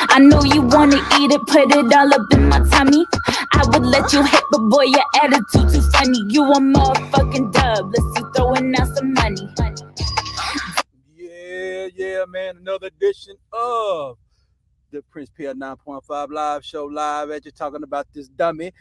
I know you wanna eat it, put it all up in my tummy. I would let you hit, but boy, your attitude too funny. You a motherfucking dub, let's see throwing out some money. Yeah, man. Another edition of the Prince Pierre 9.5 live show, live at you, talking about this dummy.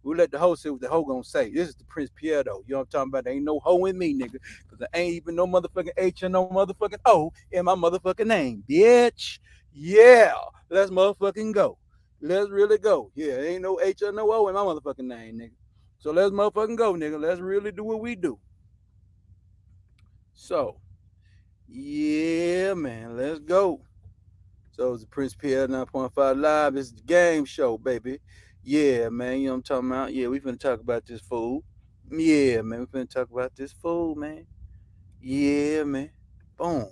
We'll let the hoe say what the hoe gonna say. This is the Prince Pierre, though. You know what I'm talking about? There ain't no hoe in me, nigga. Because there ain't even no motherfucking H and no motherfucking O in my motherfucking name, bitch. Yeah. Let's motherfucking go. Let's really go. Yeah, ain't no H or no O in my motherfucking name, nigga. So let's motherfucking go, nigga. Let's really do what we do. So, yeah, man. Let's go. So it's the Prince Pierre 9.5 Live. It's the game show, baby. Yeah, man. You know what I'm talking about? Yeah, we finna talk about this food. Yeah, man. We finna talk about this food, man. Yeah, man. Boom.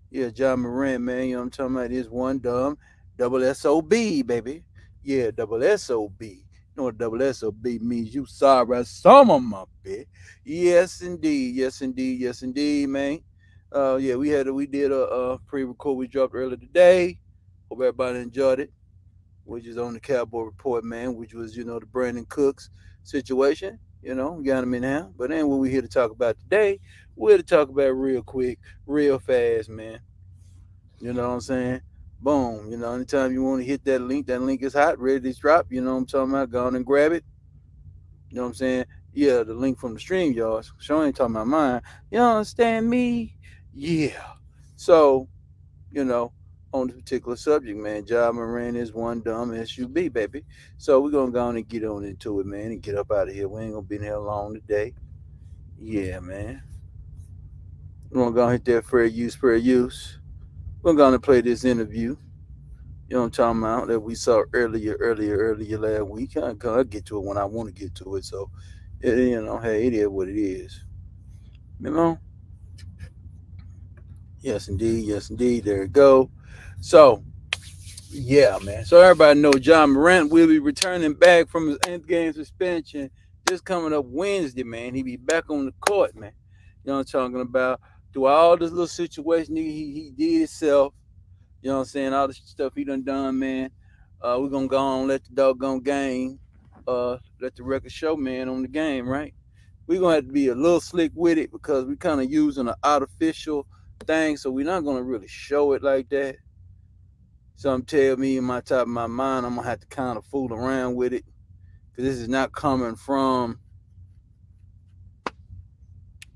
Yeah, Ja Morant, man. You know what I'm talking about? This one dumb double S.O.B, baby. Yeah, double S.O.B. You know what double S.O.B means? You sorry, some of my bitch. Yes, indeed. Yes, indeed. Yes, indeed, man. Yeah, we did a pre-record we dropped earlier today. Hope everybody enjoyed it. Which is on the Cowboy Report, man. Which was the Brandon Cooks situation. We got him in now. But then what we here to talk about today, we're here to talk about real quick, real fast, man. You know what I'm saying? Boom. Anytime you want to hit that link is hot, ready to drop. You know what I'm talking about? Go on and grab it. You know what I'm saying? Yeah, the link from the stream, y'all. Sure ain't talking about mine. You understand me? Yeah. So, you know, on this particular subject, man, Ja Morant is one dumb SUB, baby. So we're gonna go on and get on into it, man, and get up out of here. We ain't gonna be in here long today. Yeah, man. We're gonna go hit that fair use. We're gonna play this interview. You know what I'm talking about? That we saw earlier last week. I'll get to it when I want to get to it. So, hey, it is what it is. You know? Yes, indeed. There it go. So, yeah, man. So everybody know Ja Morant will be returning back from his end game suspension just coming up Wednesday, man. He be back on the court, man. You know what I'm talking about? Through all this little situation he did himself. You know what I'm saying? All the stuff he done, man. We're gonna go on and let the doggone game, let the record show, man, on the game, right? We're gonna have to be a little slick with it because we kind of using an artificial thing, so we're not gonna really show it like that. Some tell me in my top of my mind, I'm gonna have to kind of fool around with it because this is not coming from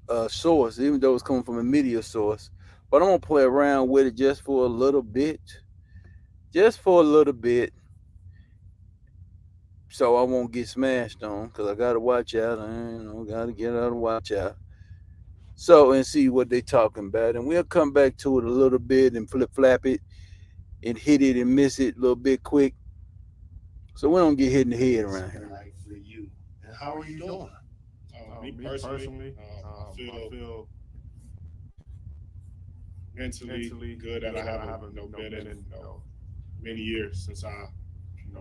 a source, even though it's coming from a media source. But I'm gonna play around with it just for a little bit, so I won't get smashed on because I gotta watch out. Gotta get out and watch out. So and see what they talking about, and we'll come back to it a little bit and flip flap it and hit it and miss it a little bit quick, so we don't get hit in the head around here. Like for you, and how are you doing? Me personally, I feel mentally good that I haven't been in many years since I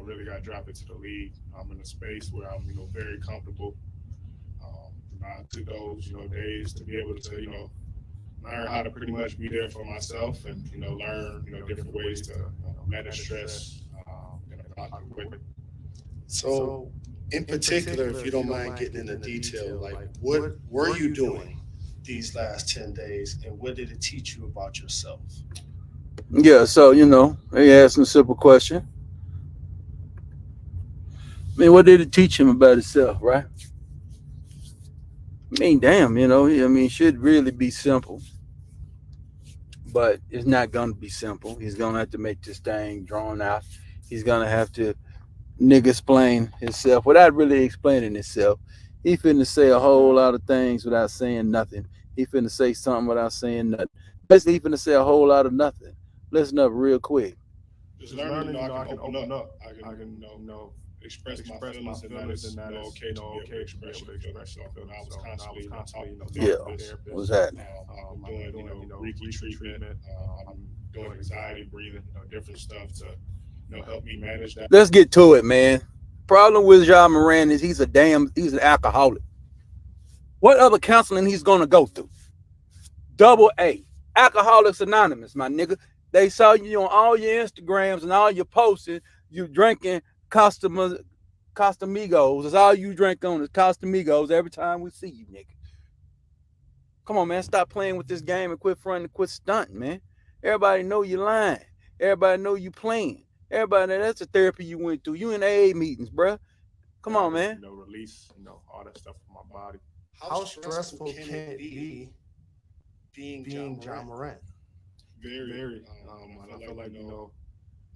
really got drafted to the league. I'm in a space where I'm very comfortable. I took those days to be able to learn how to pretty much be there for myself and learn different ways to manage stress in a positive way. So, in particular, if you don't mind getting into detail, like what were you doing these last 10 days and what did it teach you about yourself? Yeah, so he asked a simple question. I mean, what did it teach him about himself, right? I mean, damn, it should really be simple, but it's not gonna be simple. He's gonna have to make this thing drawn out. He's gonna have to nigga explain himself without really explaining himself. He finna say a whole lot of things without saying nothing. He finna say something without saying nothing. Basically, he finna say a whole lot of nothing. Listen up real quick. Just learning, I can open up. I can, express my feelings, and that is okay to be able to express yourself. And I was constantly talking to therapists. What's happening? I'm doing, Reiki treatment. I'm doing anxiety breathing, different stuff to, help me manage that. Let's get to it, man. Problem with Ja Morant is he's an alcoholic. What other counseling he's gonna go through? Double A. Alcoholics Anonymous, my nigga. They saw you on all your Instagrams and all your posting. You drinking Castamigos. That's all you drink on is Castamigos every time we see you, nigga. Come on, man. Stop playing with this game and quit fronting and quit stunting, man. Everybody know you lying. Everybody know you playing. Everybody know that's the therapy you went through. You in AA meetings, bruh. Come on, man. Release, all that stuff from my body. How stressful can it be being Ja Morant? Very. And I feel like,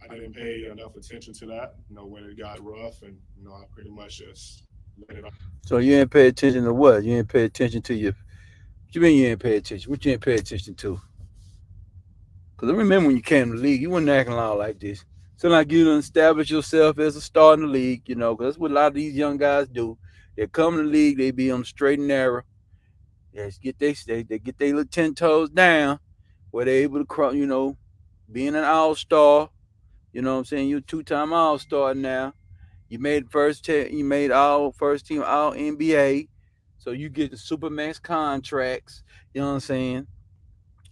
I didn't pay enough attention to that, when it got rough, and, I pretty much just let it off. So you ain't pay attention to what? You ain't pay attention to your. What you mean you ain't pay attention? What you ain't pay attention to? Because I remember when you came to the league, you wasn't acting all like this. So like you done establish yourself as a star in the league, because that's what a lot of these young guys do. They come in the league, they be on the straight and narrow. They get their little 10 toes down, where they able to cross, being an all-star. You know what I'm saying? You're a two-time all-star now. You made all first team all NBA. So you get the Supermax contracts. You know what I'm saying?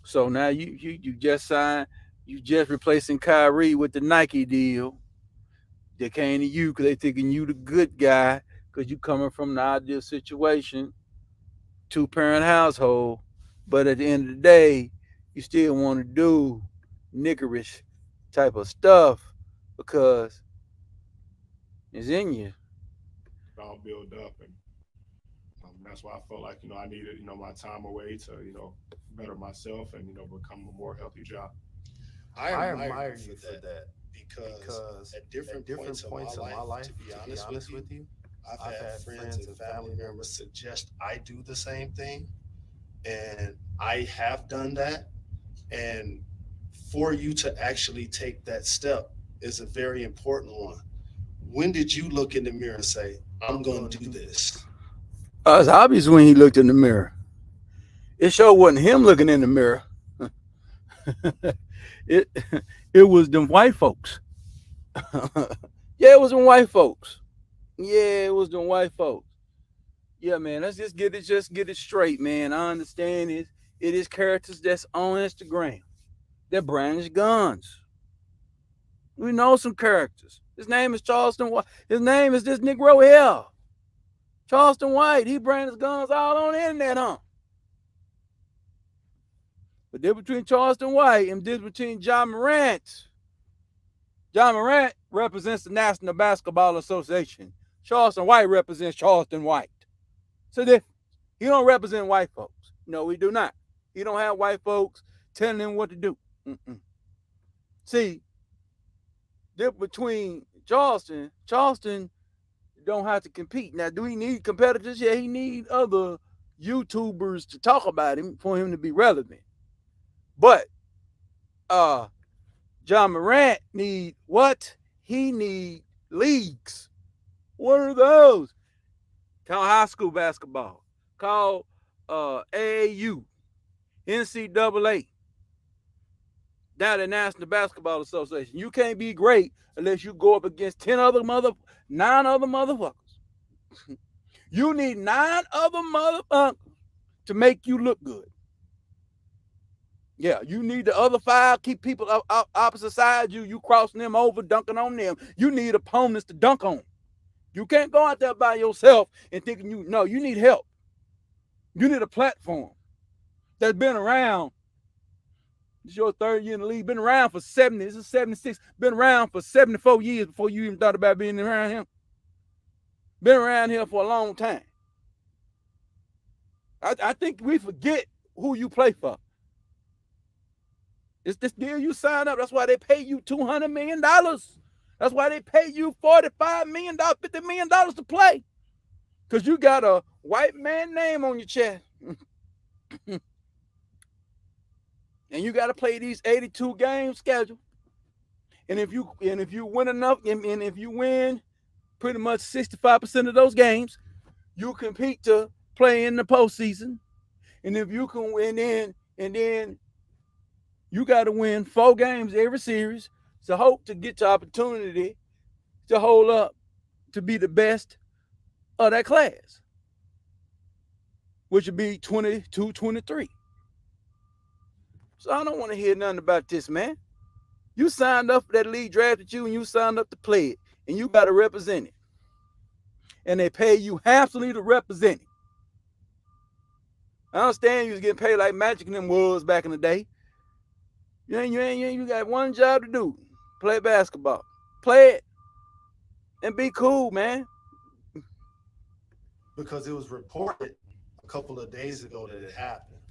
So now you just signed, you just replacing Kyrie with the Nike deal. They came to you because they thinking you the good guy because you coming from an ideal situation, two-parent household. But at the end of the day, you still want to do niggerish type of stuff because it's in you. It all build up, and that's why I felt like I needed my time away to better myself and become a more healthy job. I admire you for that because at different points in my life, to be honest with you, I've had friends and family members suggest I do the same thing, and I have done that. And for you to actually take that step is a very important one. When did you look in the mirror and say, I'm going to do this? It's obvious when he looked in the mirror. It sure wasn't him looking in the mirror. it it was them white folks. Yeah, it was them white folks. Yeah, it was them white folks. Yeah, man. Let's just get it straight, man. I understand it is characters that's on Instagram. They're brandish guns. We know some characters. His name is Charleston White. His name is this Negro here. Charleston White. He brandishes guns all on the internet, huh? But difference between Charleston White and difference between Ja Morant. Ja Morant represents the National Basketball Association. Charleston White represents Charleston White. So he don't represent white folks. No, we do not. He don't have white folks telling him what to do. Mm-mm. See, difference between Charleston don't have to compete. Now, do he need competitors? Yeah, he need other YouTubers to talk about him for him to be relevant. But Ja Morant need what? He need leagues. What are those? Called high school basketball. Called AAU, NCAA. Now the National Basketball Association. You can't be great unless you go up against 9 other motherfuckers. You need 9 other motherfuckers to make you look good. Yeah, you need the other 5, keep people opposite sides you crossing them over, dunking on them. You need opponents to dunk on. You can't go out there by yourself and thinking you need help. You need a platform that's been around. This is your 3rd year in the league. Been around for 70. This is 76. Been around for 74 years before you even thought about being around him. Been around here for a long time. I think we forget who you play for. It's this deal you sign up. That's why they pay you $200 million. That's why they pay you $45 million, $50 million to play. Because you got a white man name on your chest. And you got to play these 82 game schedule. And if you win enough, and if you win pretty much 65% of those games, you compete to play in the postseason. And if you can win and then you got to win 4 games every series to hope to get the opportunity to hold up to be the best of that class, which would be 22, 23. So I don't want to hear nothing about this, man. You signed up for that league, drafted you, and you signed up to play it, and you got to represent it. And they pay you handsomely to represent it. I understand you was getting paid like Magic and them was back in the day. You got one job to do: play basketball, play it, and be cool, man. Because it was reported a couple of days ago that it happened.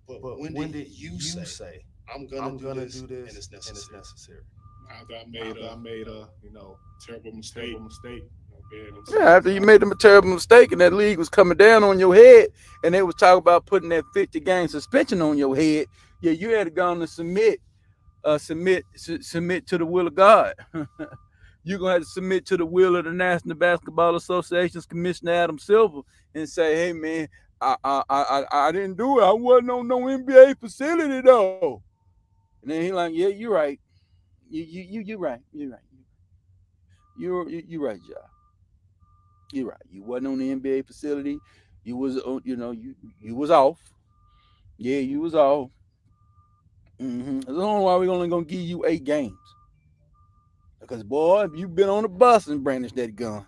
But when did you say I'm gonna do this and it's necessary? I made a terrible mistake. Yeah, after you made a terrible mistake and that league was coming down on your head, and they was talking about putting that 50-game suspension on your head, yeah, you had to go on and submit to the will of God. You're gonna have to submit to the will of the National Basketball Association's Commissioner Adam Silver and say, "Hey, man, I didn't do it. I wasn't on no NBA facility though." And then he like, "Yeah, you're right. You're right. You're right, Ja. You're right. You wasn't on the NBA facility. You was, you was off. Yeah, you was off. That's the only why we're only gonna give you 8 games. Because boy, you've been on the bus and brandished that gun.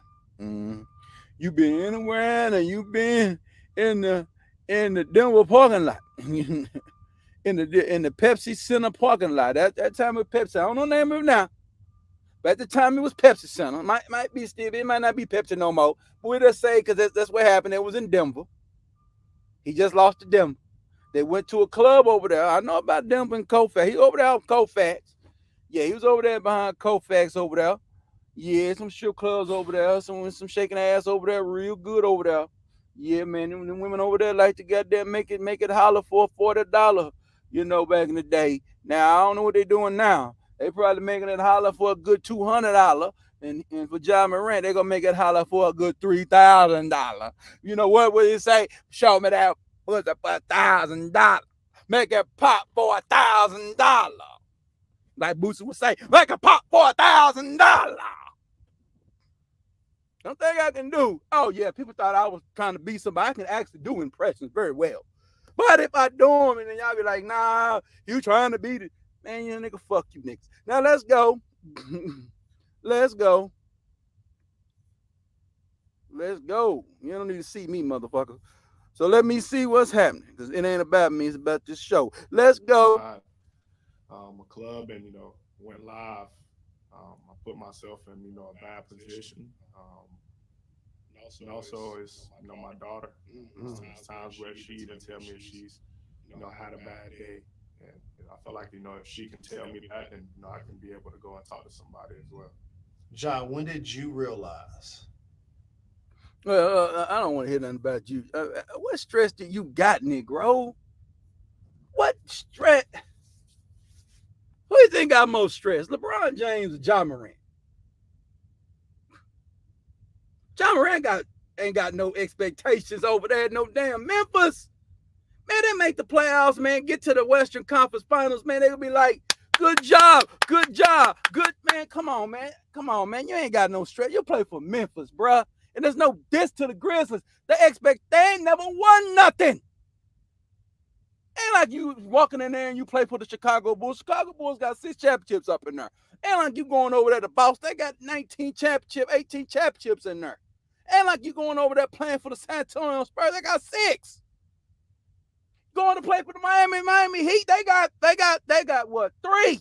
You've been anywhere, and you've been in the Denver parking lot, in the Pepsi Center parking lot. That time it was Pepsi. I don't know the name of it now. But at the time, it was Pepsi Center. Might be still. It might not be Pepsi no more. But we just say, because that's what happened. It was in Denver. He just lost to Denver. They went to a club over there. I know about Denver and Koufax. He over there on Koufax. Yeah, he was over there behind Koufax over there. Yeah, some strip clubs over there. Some shaking ass over there. Real good over there. Yeah, man. Them women over there like to goddamn make it holler for $40, back in the day. Now, I don't know what they're doing now. They probably making it holler for a good $200, and for Ja Morant, they're gonna make it holler for a good $3,000. You know what would you say? Show me that pussy for $1,000. Make it pop for $1,000. Like Boosie would say, make it pop for $1,000. Don't think I can do. Oh yeah, people thought I was trying to be somebody. I can actually do impressions very well. But if I do them, and then y'all be like, nah, you trying to be the man, you nigga, fuck you niggas. Now let's go. Let's go. Let's go. You don't need to see me, motherfucker. So let me see what's happening. Because it ain't about me, it's about this show. Let's go. A club and, went live. I put myself in, a bad position. And also it's, my daughter. There's times where she didn't tell me if she's, had a bad day. And I feel like, if she can tell me that, then, I can be able to go and talk to somebody as well. John, when did you realize? Well, I don't want to hear nothing about you. What stress did you got, Negro? What stress? Who do you think got most stress? LeBron James or Ja Morant? Ja Morant ain't got no expectations over there at no damn Memphis. Man, they make the playoffs, man. Get to the Western Conference Finals, man. They'll be like, good job, good man. Come on, man. You ain't got no stress. You play for Memphis, bruh. And there's no diss to the Grizzlies. They ain't never won nothing. Ain't like you walking in there and you play for the Chicago Bulls. Chicago Bulls got 6 championships up in there. Ain't like you going over there to Boston. They got 18 championships in there. Ain't like you going over there playing for the San Antonio Spurs. They got 6. Going to play for the Miami Heat. They got what? 3.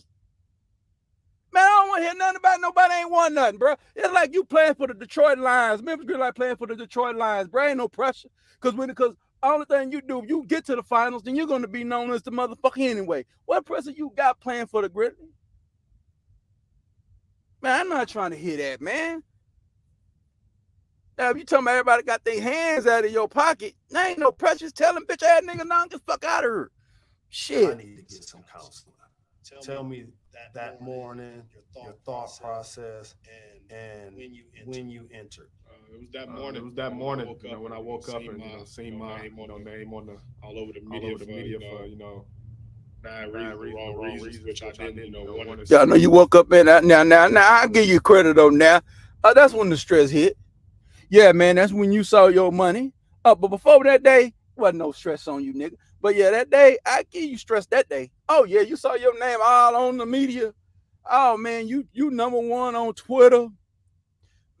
Man, I don't want to hear nothing about nobody ain't won nothing, bro. It's like you playing for the Detroit Lions. Memphis Grizzlies like playing for the Detroit Lions, bro. Ain't no pressure. Because only thing you do, if you get to the finals, then you're going to be known as the motherfucker anyway. What pressure you got playing for the Grizzlies? Man, I'm not trying to hear that, man. Now, if you talking about everybody got their hands out of your pocket, there ain't no pressure. Tell them bitch ass nigga, nah, get the fuck out of here. Shit. I need to get some counseling. Tell me that morning, your thought process, and when you entered. It was that morning. When I woke up and seen my name on the all over the media for bad reasons, wrong reasons, which I didn't want to. Yeah, I know you woke up, man. Now, I'll give you credit though. Now, that's when the stress hit. Yeah, man, that's when you saw your money. But before that day, wasn't no stress on you, nigga. But yeah, that day, I give you stress that day. Oh yeah, you saw your name all on the media, Oh man, you number one on Twitter,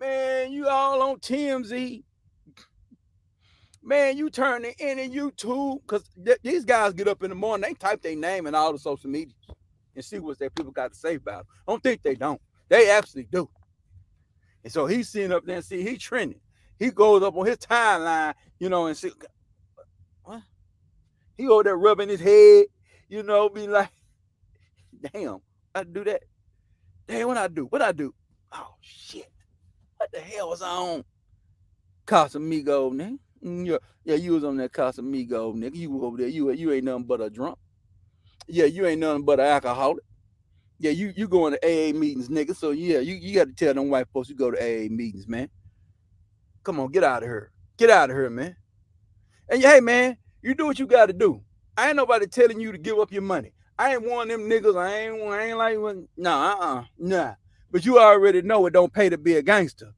man. You all on TMZ, man. You turn it in and YouTube because these guys get up in the morning, they type their name in all the social medias and see what their people got to say about it. I don't think they don't. They absolutely do. And so he's sitting up there and see he trending. He goes up on his timeline, and see what he over there rubbing his head, be like, damn, I do that. Damn, what I do? What I do? Oh shit. What the hell was I on? Casamigo, nigga. Yeah, you was on that Casamigo, nigga. You over there. You ain't nothing but a drunk. Yeah, you ain't nothing but an alcoholic. Yeah, you going to AA meetings, nigga. So yeah, you got to tell them white folks you go to AA meetings, man. Come on, get out of here. Get out of here, man. And hey, man, you do what you got to do. I ain't nobody telling you to give up your money. I ain't one of them niggas. I ain't like one. Nah. But you already know it don't pay to be a gangster.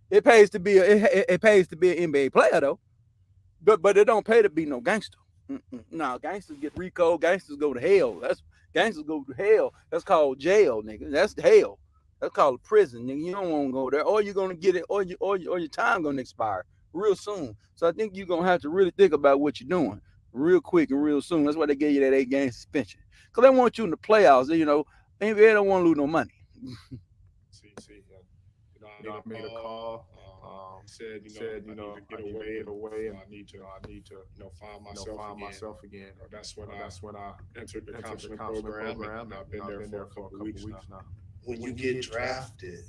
It pays to be it pays to be an NBA player though. But it don't pay to be no gangster. No, gangsters get RICO. Gangsters go to hell. Gangsters go to hell. That's called jail, nigga. That's hell. That's called prison, nigga. You don't want to go there, or you're gonna get it, or your time gonna expire real soon. So I think you're gonna have to really think about what you're doing real quick and real soon. That's why they gave you that 8-game suspension, because they want you in the playoffs. Maybe they don't want to lose no money. I made a call. Said, I need to get away, and I need to, find myself again. That's when I entered the counseling program, and I've been there for a couple weeks now. When you get drafted,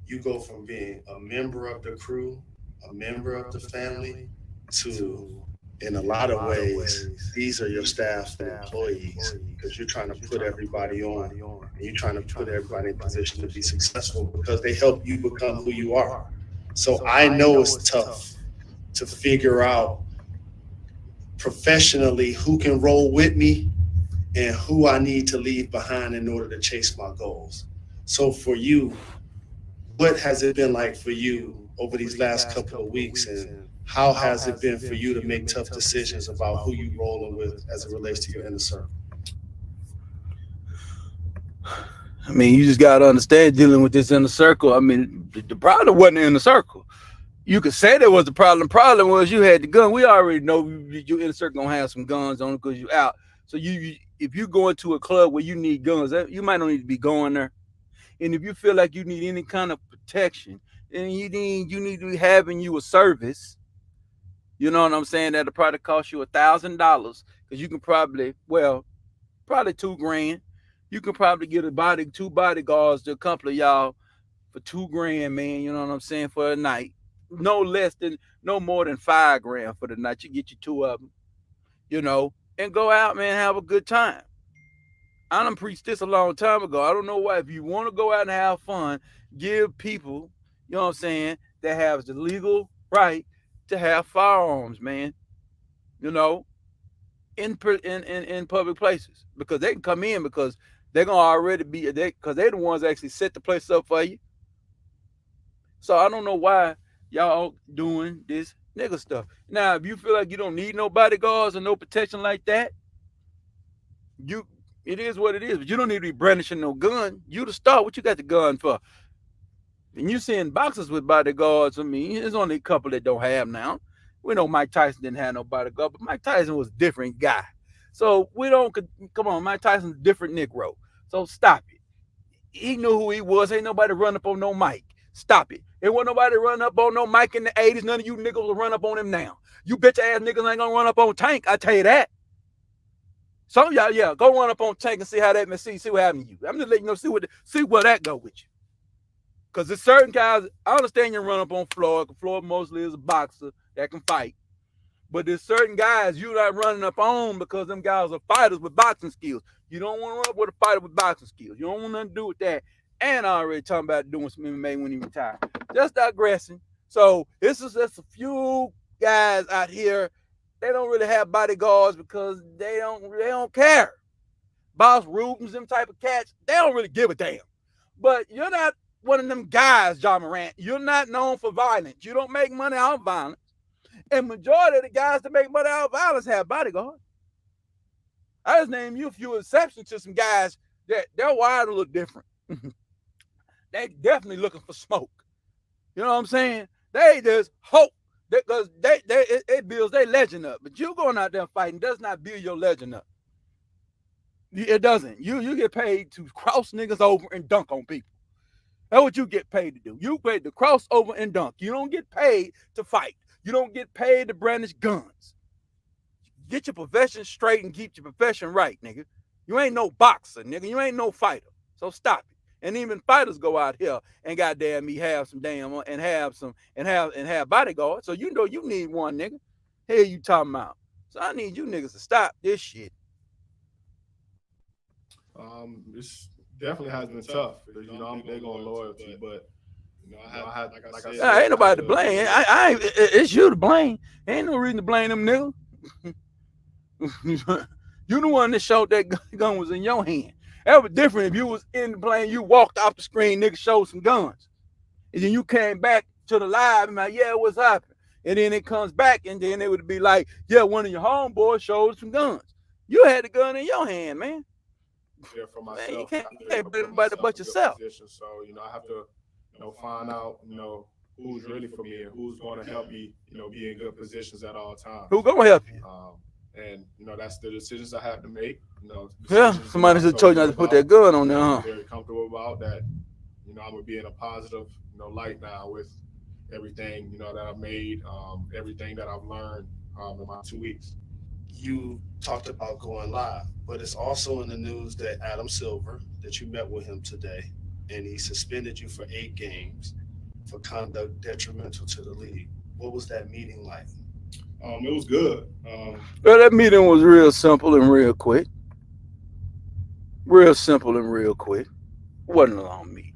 you go from being a member of the crew, a member of the family, to, in a lot of ways, these are your staff and employees, because you're trying to put everybody on, and you're trying to put everybody in position to be successful because they help you become who you are. So I know it's tough to figure out professionally who can roll with me and who I need to leave behind in order to chase my goals. So for you, what has it been like for you over these last couple of weeks, and how has it been for you to make tough decisions about who you rolling with as it relates to your inner circle? I mean, you just got to understand dealing with this inner circle. I mean, the problem wasn't in the circle. You could say that was the problem. The problem was you had the gun. We already know your inner circle gonna have some guns on it because you out. So if you go into a club where you need guns, you might not need to be going there. And if you feel like you need any kind of protection, then you need to be having you a service. You know what I'm saying? That'll probably cost you $1,000 because you can probably $2,000. You can probably get two bodyguards to accompany y'all for $2,000, man. You know what I'm saying, for a night. No more than $5,000 for the night. You get you two of them, and go out, man, have a good time. I done preached this a long time ago. I don't know why. If you want to go out and have fun, give people, you know what I'm saying, that have the legal right to have firearms, man. In public places, because they can come in because they're gonna already be because they're the ones that actually set the place up for you. So I don't know why y'all doing this nigga stuff. Now, if you feel like you don't need no bodyguards or no protection like that, it is what it is. But you don't need to be brandishing no gun. You to start, what you got the gun for? And you seeing boxers with bodyguards. I mean, there's only a couple that don't have now. We know Mike Tyson didn't have no bodyguard, but Mike Tyson was a different guy. So we don't, come on, Mike Tyson's a different Negro. So stop it. He knew who he was. Ain't nobody run up on no Mike. Stop it. Ain't want nobody run up on no Mike in the 80s. None of you niggas will run up on him now. You bitch ass niggas ain't gonna run up on Tank. I tell you that. Some of y'all, yeah, go run up on Tank and see how that, see what happened to you. I'm just letting you know, see where that go with you. Because there's certain guys, I understand you run up on Floyd. Floyd mostly is a boxer that can fight. But there's certain guys you're not running up on because them guys are fighters with boxing skills. You don't want to run up with a fighter with boxing skills. You don't want nothing to do with that. And I already talking about doing some MMA when he retired. Just digressing. So this is just a few guys out here. They don't really have bodyguards because they don't care. Boss Rubens, them type of cats, they don't really give a damn. But you're not one of them guys, Ja Morant. You're not known for violence. You don't make money out of violence. And majority of the guys that make money out of violence have bodyguards. I just named you a few exceptions to some guys that they're wired a little different. They definitely looking for smoke. You know what I'm saying? They just hope because it builds their legend up. But you going out there fighting does not build your legend up. It doesn't. You get paid to cross niggas over and dunk on people. That's what you get paid to do. You paid to cross over and dunk. You don't get paid to fight. You don't get paid to brandish guns. Get your profession straight and keep your profession right, nigga. You ain't no boxer, nigga. You ain't no fighter. So stop it. And even fighters go out here and goddamn me have some damn and have bodyguards. So you know you need one, nigga. Hell you talking about? So I need you niggas to stop this shit. It's definitely has been tough because I'm big on loyalty, but I had like I Ain't said, nobody to blame. It's you to blame. Ain't no reason to blame them niggas. You the one that showed that gun was in your hand. That was different if you was in the plane, you walked off the screen, nigga showed some guns. And then you came back to the live and like, yeah, what's happening? And then it comes back and then it would be like, yeah, one of your homeboys showed some guns. You had the gun in your hand, man. Yeah, for myself. Man, you I can't put blame nobody but in a good yourself. position. So I have to find out who's really for me and who's going to help me be in good positions at all times. Who gonna help you? And that's the decisions I have to make. Yeah, somebody just told you not to put that gun on there, huh? I'm very comfortable about that. I'm gonna be in a positive light now with everything that I've made, everything that I've learned in my 2 weeks. You talked about going live, but it's also in the news that Adam Silver, that you met with him today, and he suspended you for 8 games for conduct detrimental to the league. What was that meeting like? It was good. Well, that meeting was real simple and real quick. Real simple and real quick. It wasn't a long meeting.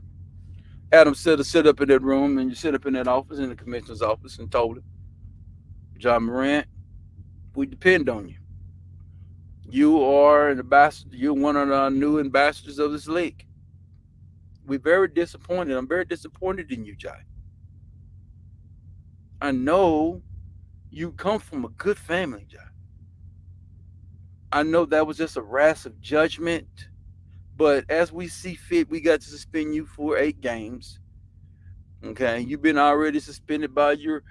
Adam said to sit up in that room and you sit up in that office in the commissioner's office and told him, Ja Morant, we depend on you. You are an ambassador. You're one of the new ambassadors of this league. We're very disappointed. I'm very disappointed in you, Jai. I know you come from a good family, Jai. I know that was just a rash of judgment, but as we see fit, we got to suspend you for 8 games. Okay, you've been already suspended by your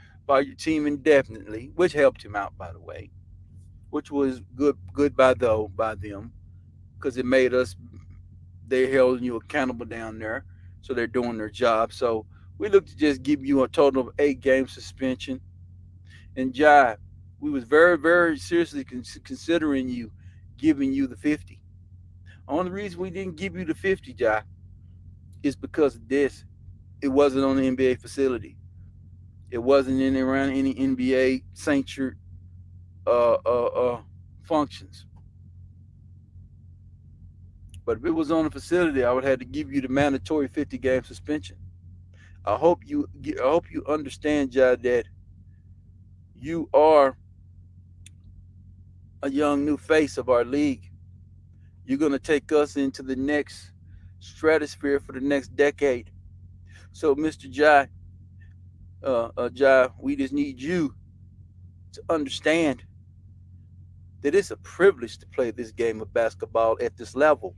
team indefinitely, which helped him out, by the way, which was good by them, because it made us they held you accountable down there, so they're doing their job. So we look to just give you a total of 8 game suspension. And Jai, we was very very seriously considering giving you the 50. Only reason we didn't give you the 50, Jai, is because of this. It wasn't on the NBA facility. It wasn't in around any NBA sanctuary functions. But if it was on the facility, I would have to give you the mandatory 50 game suspension. I hope you understand, Jai, that you are a young new face of our league. You're gonna take us into the next stratosphere for the next decade. So, Mr. Jai, we just need you to understand that it's a privilege to play this game of basketball at this level,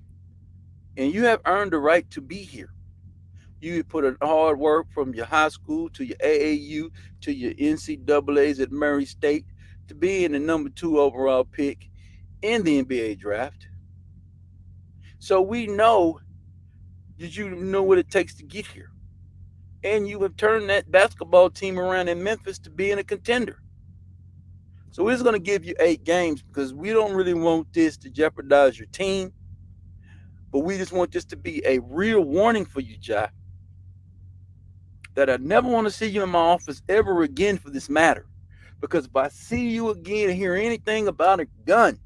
and you have earned the right to be here. You put in hard work from your high school to your AAU to your NCAA's at Murray State to being the number 2 overall pick in the NBA draft. So we know that you know what it takes to get here. And you have turned that basketball team around in Memphis to being a contender. So we're just going to give you 8 games because we don't really want this to jeopardize your team. But we just want this to be a real warning for you, Jai, that I never want to see you in my office ever again for this matter. Because if I see you again and hear anything about a gun,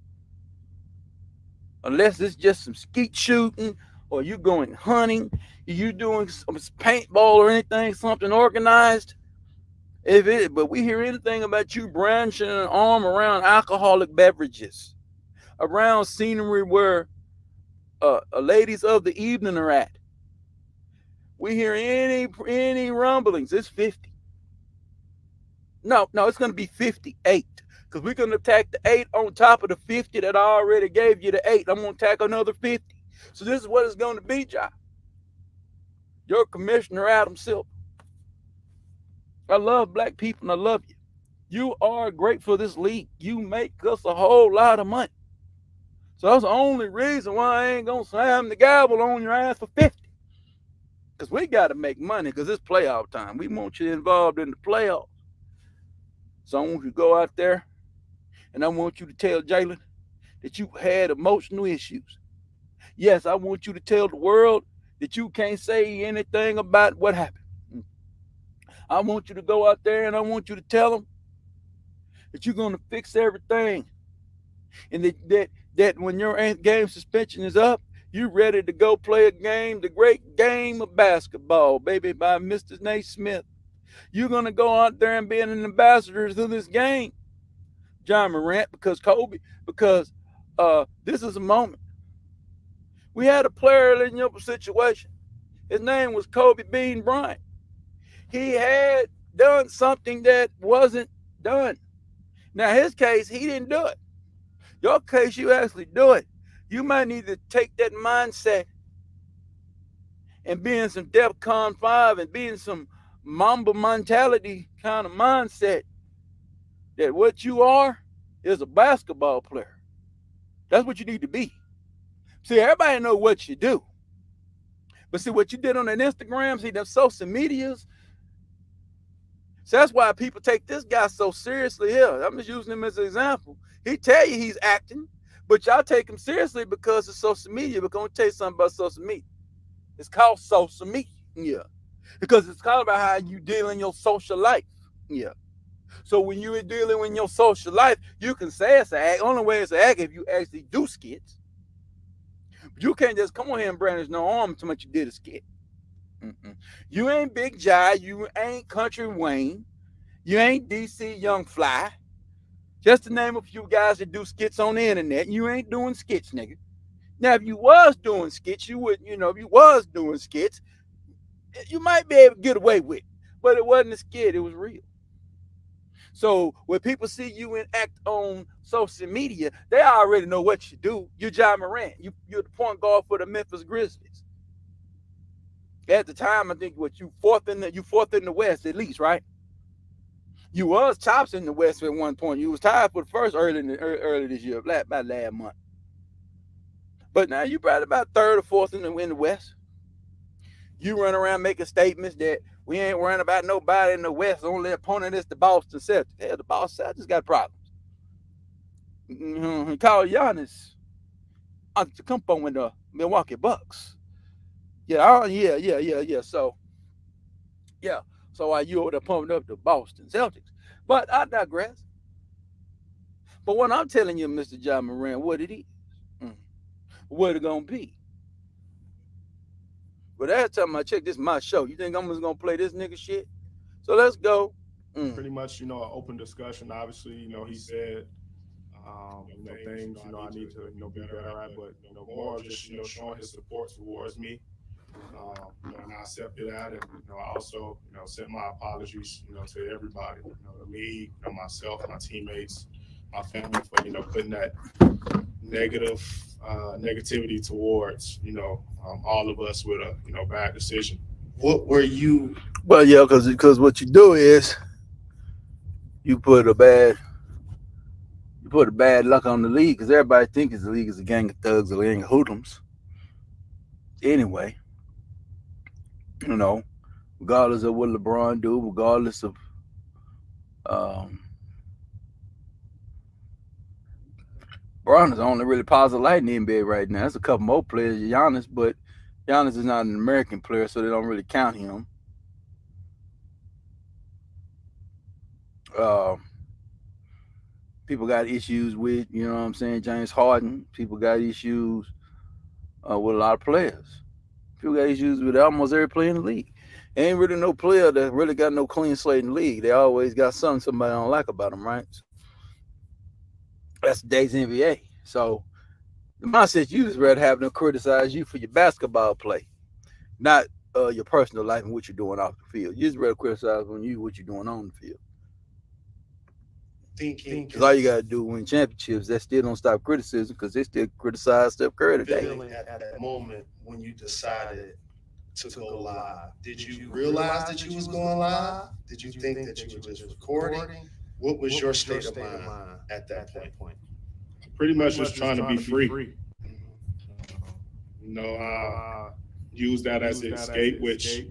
unless it's just some skeet shooting or you going hunting, you doing some paintball or anything, something organized, but we hear anything about you branching an arm around alcoholic beverages, around scenery where ladies of the evening are at, we hear any rumblings, it's 50. No, it's going to be 58 because we're going to tack the 8 on top of the 50 that I already gave you the 8. I'm going to tack another 50. So this is what it's going to be, Jai. your commissioner, Adam Silver. I love black people and I love you. You are great for this league. You make us a whole lot of money. So that's the only reason why I ain't going to slam the gavel on your ass for 50. Because we got to make money because it's playoff time. We want you involved in the playoffs. So I want you to go out there and I want you to tell Jalen that you had emotional issues. Yes, I want you to tell the world that you can't say anything about what happened. I want you to go out there and I want you to tell them that you're going to fix everything. And that when your game suspension is up, you're ready to go play a game, the great game of basketball, baby, by Mr. Naismith. You're going to go out there and be an ambassador to this game, Ja Morant, because Kobe, because this is a moment. We had a player in your situation. His name was Kobe Bean Bryant. He had done something that wasn't done. Now, his case, he didn't do it. Your case, you actually do it. You might need to take that mindset and be in some DEFCON 5 and be in some Mamba mentality kind of mindset that what you are is a basketball player. That's what you need to be. See, everybody know what you do. But see, what you did on that Instagram, see, them social medias, so that's why people take this guy so seriously here. I'm just using him as an example. He tell you he's acting, but y'all take him seriously because of social media. We're going to tell you something about social media. It's called social media. Yeah. Because it's called about how you deal in your social life. Yeah. So when you're dealing in your social life, you can say it's an act. Only way it's an act if you actually do skits. But you can't just come on here and brandish no arm too much you did a skit. You ain't Big Jai. You ain't Country Wayne. You ain't DC Young Fly. Just to name a few guys that do skits on the internet. You ain't doing skits, nigga. Now, if you was doing skits, you would, if you was doing skits, you might be able to get away with it. But it wasn't a skit. It was real. So when people see you and act on social media, they already know what you do. You're Ja Morant. You're the point guard for the Memphis Grizzlies. At the time, I think you fourth in the West at least, right? You was tops in the West at one point. You was tied for the first early this year, about last month. But now you probably about third or fourth in the West. You run around making statements that we ain't worrying about nobody in the West. The only opponent is the Boston Celtics. Hell, the Boston Celtics got problems. Call Giannis Antetokounmpo in the Milwaukee Bucks. Yeah. So, yeah. So while you over there pumping up the Boston Celtics. But I digress. But what I'm telling you, Mr. Ja Morant, what it is. What it gonna be. But every time I check, this is my show. You think I'm just gonna play this nigga shit? So let's go. Pretty much, an open discussion. Obviously, he said, things, I need to, be better at, but, more just, showing his support towards me. And I accepted that, and I also, sent my apologies, to everybody, the league, myself, my teammates, my family for putting that negativity towards all of us with a bad decision. What were you? Well, yeah, because what you do is you put a bad luck on the league because everybody thinks the league is a gang of thugs or a gang of hoodlums. Anyway, regardless of what LeBron do, regardless of LeBron is only really positive light in the NBA right now. There's a couple more players, Giannis, but Giannis is not an American player, so they don't really count him. People got issues with, James Harden. People got issues with a lot of players. People got issues with almost every player in the league. Ain't really no player that really got no clean slate in the league. They always got something somebody don't like about them, right? That's today's NBA. So the mindset you just rather have them criticize you for your basketball play, not your personal life and what you're doing off the field. You just rather criticize on you what you're doing on the field. Because all you got to do win championships, that still don't stop criticism because they still criticize Steph Curry today. Feeling at that moment when you decided to go live? Did you realize that you was going live? Did you think that you were just recording? What was your state of mind at that point? Pretty much just trying to be free. Mhm. You know, I use that as an escape, which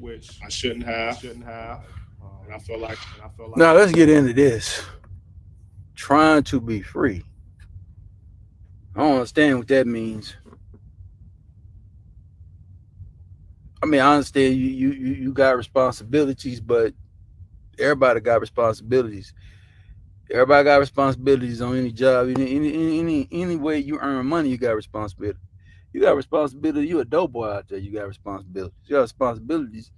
I shouldn't have. And I feel like Now let's get into this. Trying to be free. I don't understand what that means. I mean, I understand you got responsibilities, but everybody got responsibilities. Everybody got responsibilities on any job, any way you earn money, you got responsibility. You got responsibility. You a dope boy out there. You got responsibilities. You got responsibilities.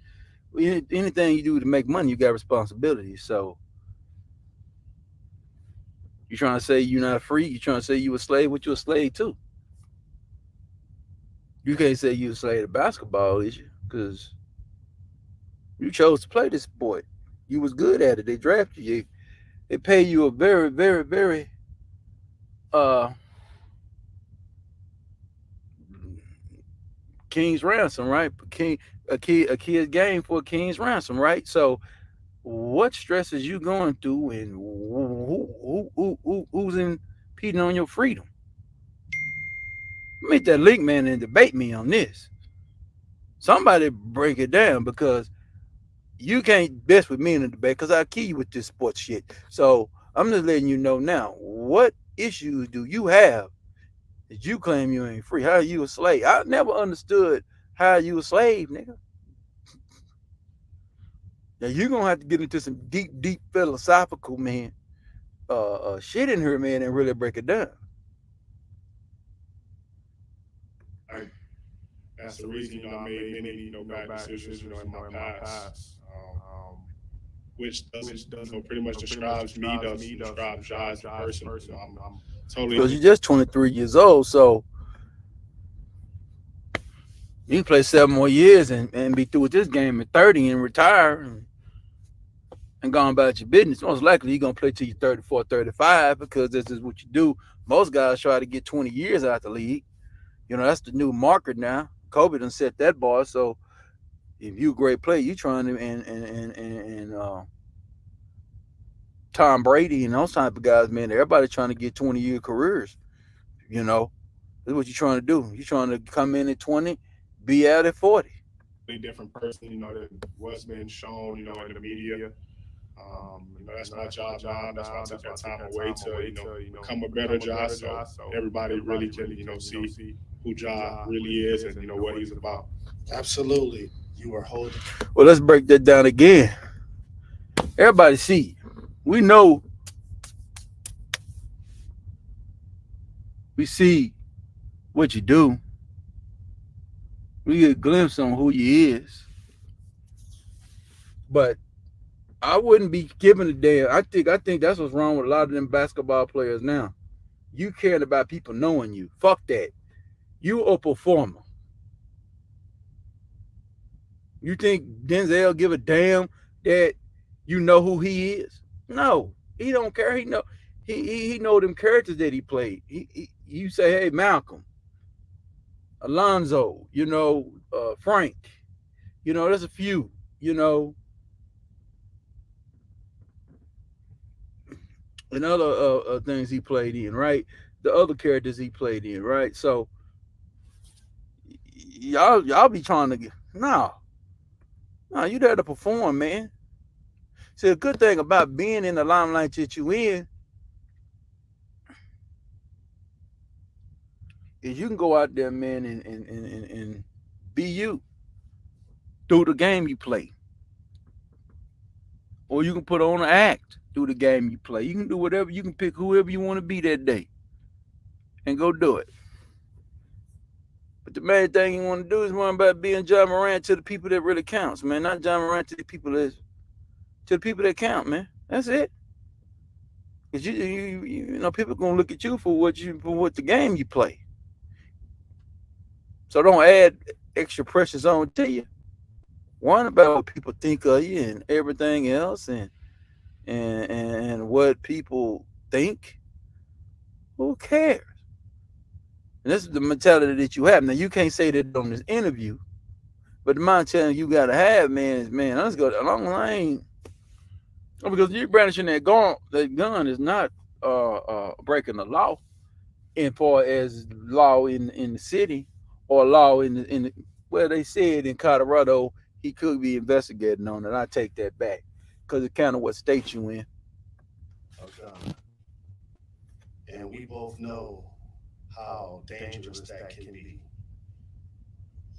Anything you do to make money, you got responsibilities. So you trying to say you're not free? You trying to say you a slave? What you a slave to? You can't say you a slave to basketball, is you? Because you chose to play this sport. You was good at it. They drafted you. They pay you a very, very, very uh king's ransom, right? A kid's game for a king's ransom, right? So what stress is you going through, and who's impeding on your freedom? Meet that link man and debate me on this. Somebody break it down, because you can't best with me in the debate, because I'll kill you with this sports shit. So I'm just letting you know now. What issues do you have that you claim you ain't free? How are you a slave? I never understood how you a slave, nigga. Now you're gonna have to get into some deep, deep philosophical, man, shit in here, man, and really break it down. like that's the reason, I made many, bad decisions, in my past. Which doesn't, pretty much describes me, doesn't describe Ja as a person. I'm Because totally you're just 23 years old, so you can play 7 more years and be through with this game at 30 and retire and go on about your business. Most likely you're gonna play till you're 34, 35, because this is what you do. Most guys try to get 20 years out the league. You know, that's the new marker now. Kobe done set that bar. So if you a great player, you trying to and Tom Brady and those type of guys, man, everybody trying to get 20-year careers. You know, that's what you're trying to do. You're trying to come in at 20, be out at 40. different person, than what's been shown, in the media. That's my job now. That's why I took that time away to, become a better job, so everybody really can, see who Ja really is, and what he's about. Absolutely. You are holding. Well, let's break that down again. Everybody see. We know. We see what you do. We get a glimpse on who you is. But I wouldn't be giving a damn. I think that's what's wrong with a lot of them basketball players now. You caring about people knowing you. Fuck that. You a performer. You think Denzel give a damn that you know who he is? No, he don't care. He know them characters that he played. You say, hey, Malcolm, Alonzo, Frank. There's a few. You know, and other things he played in, right? The other characters he played in, right? So y'all be trying to get no, you there to perform, man. See, the good thing about being in the limelight that you in is you can go out there, man, and be you through the game you play. Or you can put on an act through the game you play. You can do whatever. You can pick whoever you want to be that day and go do it. But the main thing you want to do is worry about being Ja Morant to the people that really counts, man. Not Ja Morant to the people that count, man. That's it. Cause people gonna look at you for what the game you play. So don't add extra pressures on to you. One about what people think of you and everything else, and what people think. Who cares? And this is the mentality that you have. Now you can't say that on this interview, But the mindset you gotta have, man, is man, let's go along the lane. Because you brandishing that gun is not breaking the law in far as law in the city or law in the well they said in Colorado he could be investigating on it. I take that back because it's kind of what state you in. A gun. And we both know how dangerous that can be.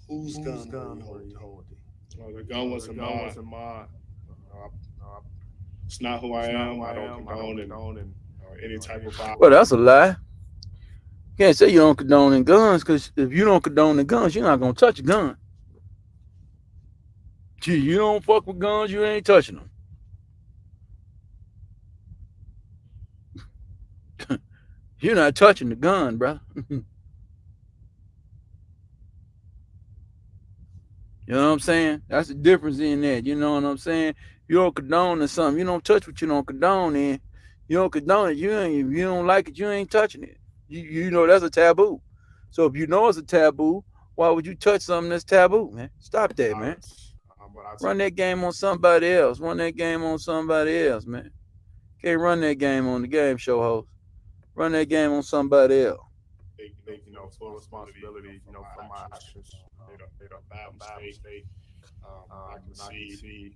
Whose gun were you holding? Well, the gun wasn't mine. It's not who I am. I don't condone any type of violence. Well, that's a lie. You can't say you don't condone in guns because if you don't condone in guns, you're not gonna touch a gun. Gee, you don't fuck with guns, you ain't touching them. You're not touching the gun, brother. You know what I'm saying? That's the difference in that. You know what I'm saying? You don't condone in something. You don't touch what you don't condone in. You don't condone it. If you don't like it, you ain't touching it. You know that's a taboo. So if you know it's a taboo, why would you touch something that's taboo, man? Stop that, man. Run that game on somebody else. Run that game on somebody else, man. Can't run that game on the game show host. Run that game on somebody else. Take full responsibility, for my actions. Made a bad mistake. I can see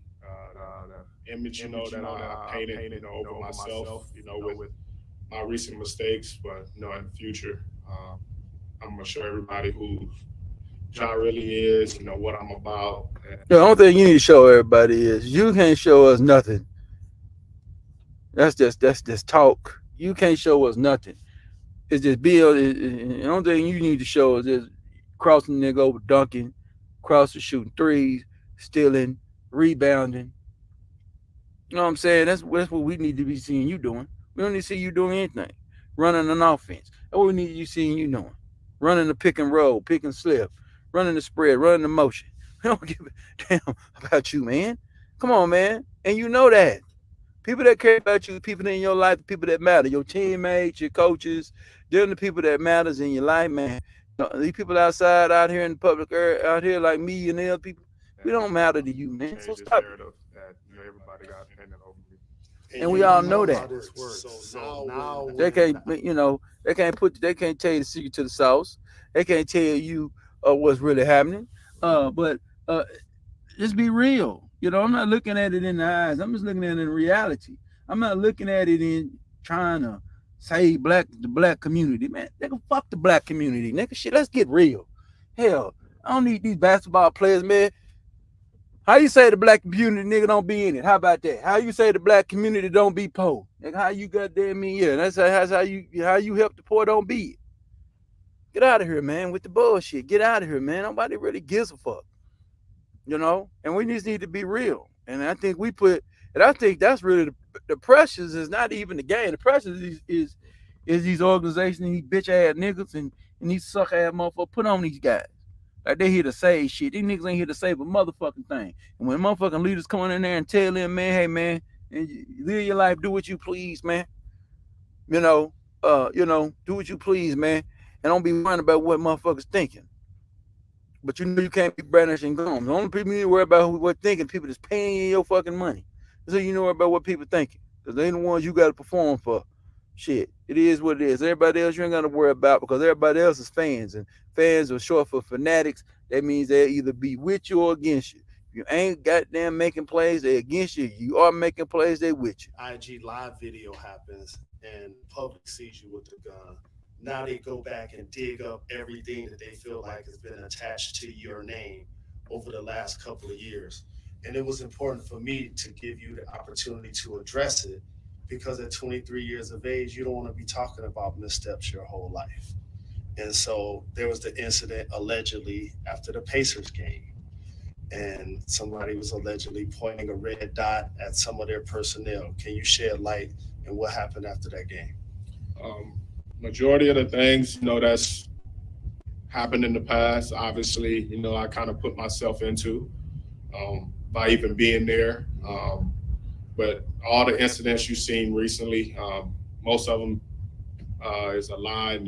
the image, that I painted, over myself, with my recent mistakes. But, in the future, I'm going to show everybody who Ja really is, what I'm about. The only thing you need to show everybody is you can't show us nothing. That's just talk. You can't show us nothing. It's just build. The only thing you need to show is just crossing the nigga over, dunking, crossing, shooting threes, stealing, rebounding. You know what I'm saying? That's what we need to be seeing you doing. We don't need to see you doing anything. Running an offense. That's what we need you seeing you doing. Running the pick and roll, pick and slip, running the spread, running the motion. We don't give a damn about you, man. Come on, man. And you know that. People that care about you, people in your life, the people that matter, your teammates, your coaches, they're the people that matters in your life, man. These people outside, out here in the public area, out here like me and the other people, we don't matter to you, man. So stop it. Everybody got opinion over me. And we all know that. So now They can't, they can't tell you the secret to the sauce. They can't tell you what's really happening. But just be real. I'm not looking at it in the eyes. I'm just looking at it in reality. I'm not looking at it in trying to save the black community, man. Nigga, fuck the black community, nigga. Shit, let's get real. Hell, I don't need these basketball players, man. How you say the black community, nigga, don't be in it? How about that? How you say the black community don't be poor? Nigga, how you goddamn mean? Yeah, that's how you help the poor don't be it. Get out of here, man, with the bullshit. Get out of here, man. Nobody really gives a fuck. And we just need to be real. And I think that's really the pressures is not even the game. The pressures is these organizations, these bitch ass niggas and these suck ass motherfuckers put on these guys. Like they here to save shit. These niggas ain't here to save a motherfucking thing. And when motherfucking leaders come in there and tell them, man, hey man, and live your life, do what you please, man. Do what you please, man. And don't be worrying about what motherfuckers thinking. But you can't be brandishing guns. The only people you need to worry about what thinking, people that's paying you your fucking money. So you know about what people thinking. Because they the ones you got to perform for. Shit. It is what it is. Everybody else you ain't got to worry about because everybody else is fans. And fans are short for fanatics. That means they'll either be with you or against you. If you ain't goddamn making plays, they against you. You are making plays, they with you. IG live video happens and public sees you with the gun. Now they go back and dig up everything that they feel like has been attached to your name over the last couple of years. And it was important for me to give you the opportunity to address it because at 23 years of age, you don't want to be talking about missteps your whole life. And so there was the incident allegedly after the Pacers game. And somebody was allegedly pointing a red dot at some of their personnel. Can you shed light on what happened after that game? Majority of the things, that's happened in the past, obviously, I kind of put myself into by even being there. But all the incidents you've seen recently, most of them is a lie.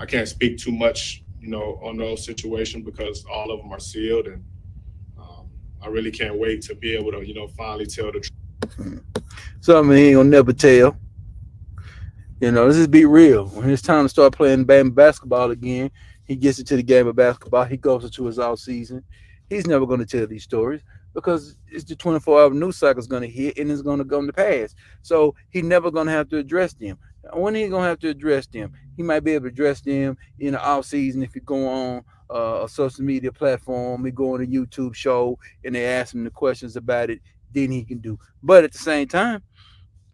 I can't speak too much, on those situations because all of them are sealed, and um, I really can't wait to be able to, finally tell the Hmm. Something he ain't gonna never tell. Let's just be real. When it's time to start playing basketball again, he gets into the game of basketball. He goes into his off season. He's never going to tell these stories because it's the 24-hour news cycle is going to hit and it's going to go in the past. So he's never going to have to address them. When he going to have to address them? He might be able to address them in the off season if you go on a social media platform, he go on a YouTube show and they ask him the questions about it. Then he can do. But at the same time,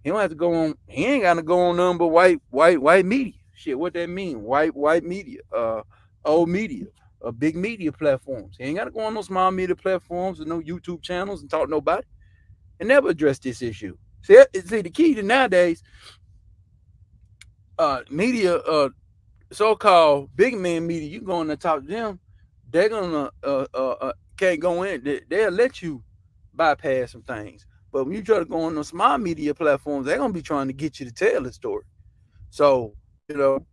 he don't have to go on. He ain't got to go on none but white media. Shit, what that mean? White media, old media, big media platforms. He ain't got to go on no small media platforms and no YouTube channels and talk to nobody and never address this issue. See, the key to nowadays, media, so-called big man media, you go in and talk to them, they're gonna can't go in. They'll let you bypass some things. But when you try to go on those small media platforms, they're gonna be trying to get you to tell the story. So you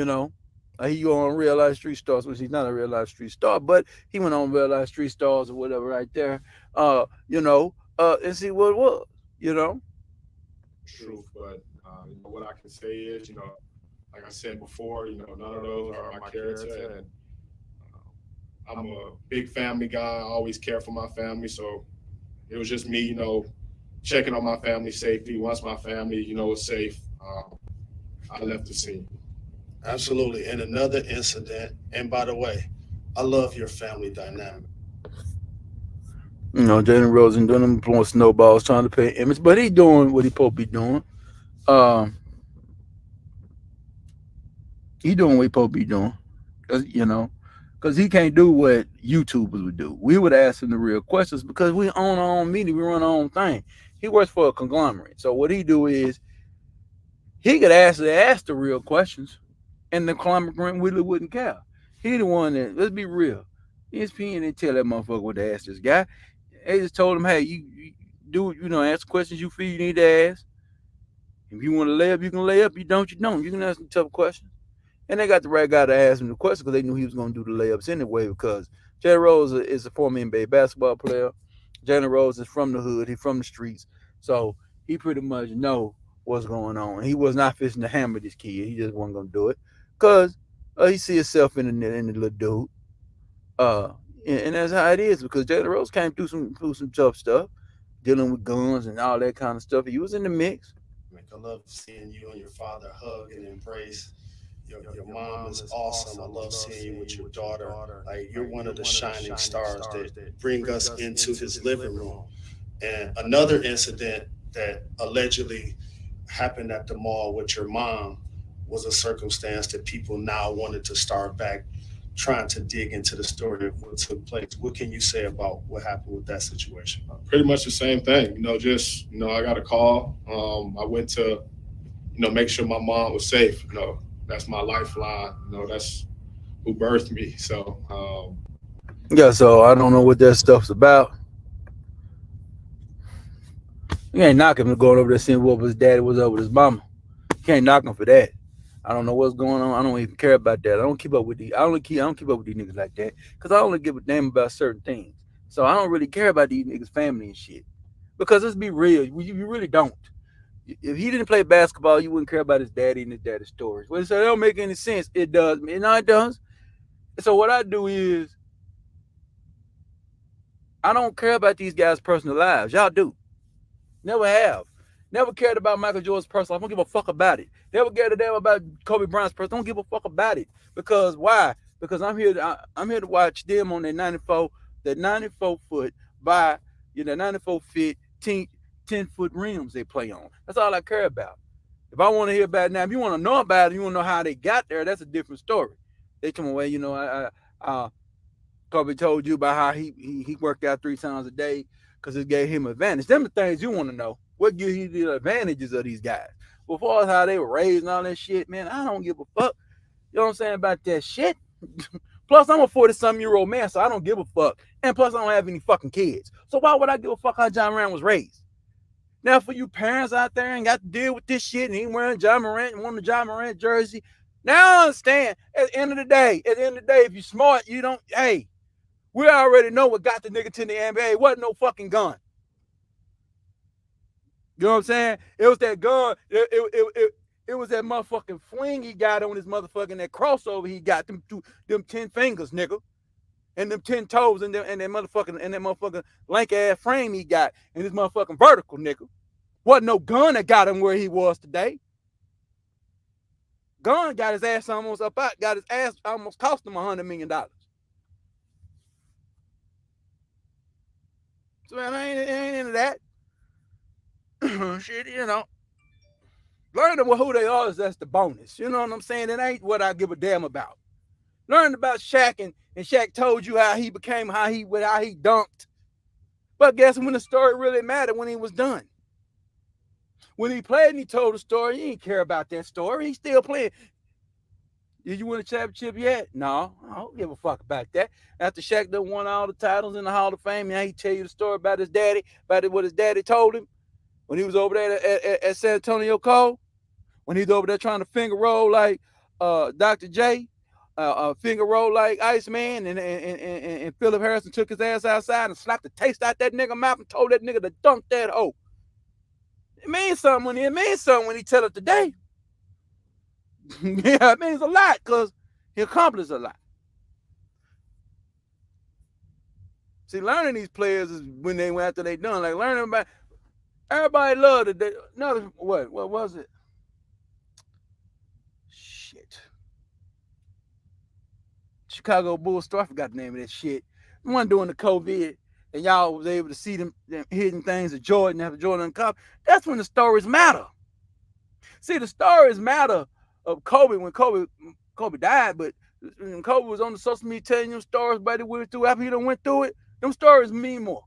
know, he go on Real Life Street Stars, which he's not a Real Life Street Star, but he went on Real Life Street Stars or whatever right there. And see what it was. You know, truth. But what I can say is, like I said before, none of those are my character, and I'm a big family guy. I always care for my family, so it was just me, checking on my family safety. Once my family, was safe, I left the scene. Absolutely. And another incident, and by the way, I love your family dynamic. Jalen Rosen doing them blowing snowballs, trying to pay image, but he doing what he supposed to be doing. Um, he doing what he supposed to be doing, because he can't do what YouTubers would do. We would ask him the real questions because we own our own media, we run our own thing. He works for a conglomerate, so what he do is he could actually ask the real questions, and the conglomerate really wouldn't care. He the one that, let's be real, ESPN didn't tell that motherfucker what to ask this guy. They just told him, hey, you do ask questions you feel you need to ask. If you want to lay up, you can lay up. You don't, you don't. You can ask some tough questions. And they got the right guy to ask him the question because they knew he was going to do the layups anyway. Because Jalen Rose is a former NBA basketball player. Jalen Rose is from the hood. He's from the streets. So he pretty much know what's going on. He was not fishing to hammer this kid. He just wasn't going to do it because he see himself in the little dude. Uh, and that's how it is because Jalen Rose came through some tough stuff, dealing with guns and all that kind of stuff. He was in the mix. I love seeing you and your father hug and embrace. Your mom is awesome. I love seeing you with your daughter. Like, you're one of the shining stars that bring us into his living room. And another incident that allegedly happened at the mall with your mom was a circumstance that people now wanted to start back trying to dig into the story of what took place. What can you say about what happened with that situation? Pretty much the same thing. I got a call. I went to, make sure my mom was safe. That's my lifeline. That's who birthed me. So, Yeah, so I don't know what that stuff's about. You ain't knocking him going over there seeing what his daddy was up with his mama. You can't knock him for that. I don't know what's going on. I don't even care about that. I don't keep up with these. I don't keep up with these niggas like that because I only give a damn about certain things. So I don't really care about these niggas' family and shit. Because let's be real, you really don't. If he didn't play basketball, you wouldn't care about his daddy and his daddy's stories. Well, so it don't make any sense. It does. No, it does. So what I do is I don't care about these guys' personal lives. Y'all do. Never have. Never cared about Michael Jordan's personal life. Don't give a fuck about it. Never cared a damn about Kobe Bryant's personal. Don't give a fuck about it. Because why? Because I'm here to watch them on that 94 foot by 94 feet 10-foot rims they play on. That's all I care about. If I want to hear about it now, if you want to know about it, you want to know how they got there, that's a different story. They come away, Kobe told you about how he worked out 3 times a day because it gave him advantage. Them the things you want to know. What gives you the advantages of these guys? Before how they were raised and all that shit, man, I don't give a fuck. You know what I'm saying about that shit? Plus, I'm a 40-something-year-old man, so I don't give a fuck. And plus, I don't have any fucking kids. So why would I give a fuck how Ja Morant was raised? Now, for you parents out there and got to deal with this shit and he wearing Ja Morant and wanting a Ja Morant jersey, Now I understand. At the end of the day, if you're smart, you don't. Hey, we already know what got the nigga to the NBA. It wasn't no fucking gun. You know what I'm saying? It was that gun. It was that motherfucking fling he got on his motherfucking that crossover he got them 10 fingers, nigga, and them 10 toes, and that motherfucking lank ass frame he got, and this motherfucking vertical, nigga. Wasn't no gun that got him where he was today. Gun got his ass almost up out, got his ass almost cost him $100 million. So man, I ain't into that. Shit, learning who they are is that's the bonus. You know what I'm saying? It ain't what I give a damn about. Learning about Shaq and Shaq told you how he became, how he dunked. But guess when the story really mattered? When he was done. When he played and he told the story, he didn't care about that story. He's still playing. Did you win a championship yet? No, I don't give a fuck about that. After Shaq done won all the titles in the Hall of Fame, now he tell you the story about his daddy, about what his daddy told him when he was over there at San Antonio Cole, when he's over there trying to finger roll like Dr. J, finger roll like Iceman, and Philip Harrison took his ass outside and slapped the taste out that nigga mouth and told that nigga to dunk that hoe. It means something when he tell it today. Yeah, it means a lot because he accomplished a lot. See, learning these players is when they went after they done. Like learning about everybody loved it. Another what was it? Shit. Chicago Bulls store. I forgot the name of that shit. The one during the COVID, and y'all was able to see them hidden things of Jordan after Jordan uncovered. That's when the stories matter. See, the stories matter of Kobe when Kobe died, but when Kobe was on the social media telling them stories about it went through after he done went through it, them stories mean more.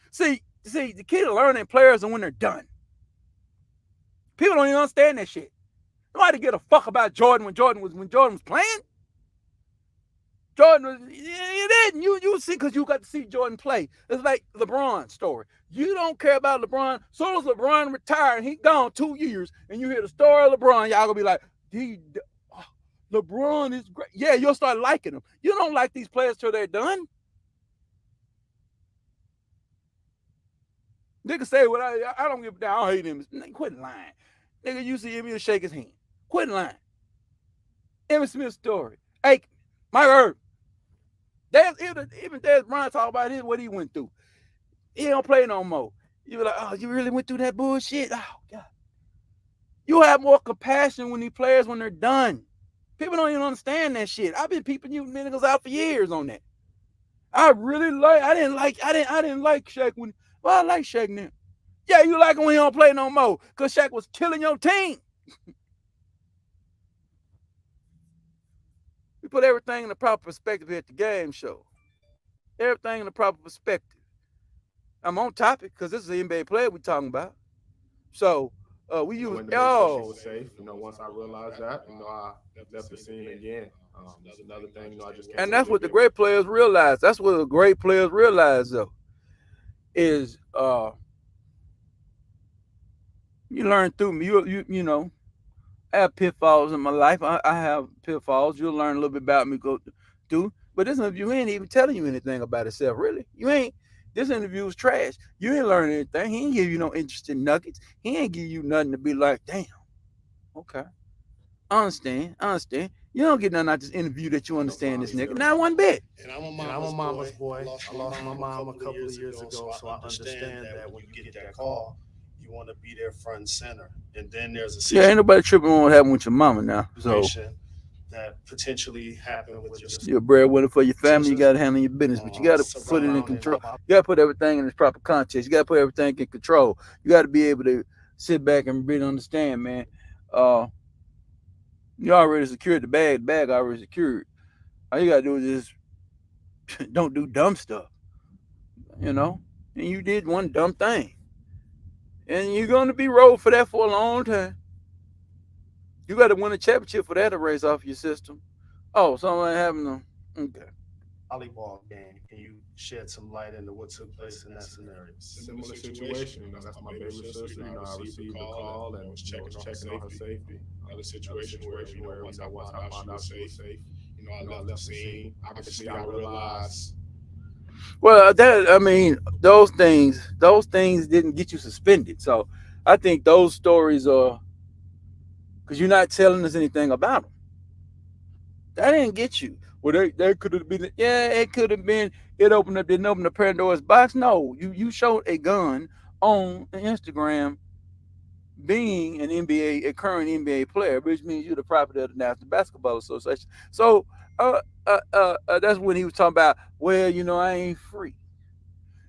See, the key to learning players are when they're done. People don't even understand that shit. Nobody give a fuck about Jordan when Jordan was playing. Jordan was, you didn't. You see, because you got to see Jordan play. It's like LeBron's story. You don't care about LeBron. Soon as LeBron retired, he gone 2 years, and you hear the story of LeBron, y'all gonna be like, LeBron is great. Yeah, you'll start liking him. You don't like these players till they're done. Nigga say, well, I don't give a damn. I don't hate him. Quit lying. Nigga, you see him, you'll shake his hand. Quit lying. Emmitt Smith's story. Hey, Mike Irvin. Even Dez Bryant talk about what he went through. He don't play no more. You be like, oh, you really went through that bullshit? Oh, God. You have more compassion when these players when they're done. People don't even understand that shit. I've been peeping you niggas out for years on that. I didn't like Shaq when, well, I like Shaq now. Yeah, you like him when he don't play no more because Shaq was killing your team. We put everything in the proper perspective here at the game show. Everything in the proper perspective. I'm on topic because this is an NBA player we're talking about. So we use when the make was safe. Once I realized that, I definitely seen it again. It's another thing, I just can't. And that's what the great players realize. That's what the great players realize, though, is you learn through me. You know, I have pitfalls in my life. I have pitfalls. You'll learn a little bit about me go through. But this interview ain't even telling you anything about itself, really. You ain't. This interview is trash. You ain't learning anything. He ain't give you no interesting nuggets. He ain't give you nothing to be like, damn, okay. I understand. You don't get nothing out this interview that you understand this nigga. Not one bit. And I'm a mama's boy. I lost my mom a couple of years ago, so I understand that when you get that call, you want to be there front and center. And then there's a situation, ain't nobody tripping on what happened with your mama now. So that potentially happened with you're a breadwinner for your family. You got to handle your business, but you got to put it in control. You got to put everything in its proper context. You got to put everything in control. You got to be able to sit back and really understand, man. You already secured the bag. The bag already secured. All you got to do is just don't do dumb stuff, And you did one dumb thing. And you're going to be rolled for that for a long time. You got to win a championship for that to raise off your system. Oh, something happened. Okay. Volleyball game. Can you shed some light into what took place in that scenario? Similar situation. That's my baby sister. I received a call and was checking on her safety. other situations where once I found out she was safe, I left the scene. Obviously, I realized. Well, those things didn't get you suspended. So I think those stories are because you're not telling us anything about them. That didn't get you. Well, they could have been. Yeah, it could have been. Didn't open the Pandora's box. No, you showed a gun on Instagram being a current NBA player, which means you're the property of the National Basketball Association. So, that's when he was talking about, well, I ain't free.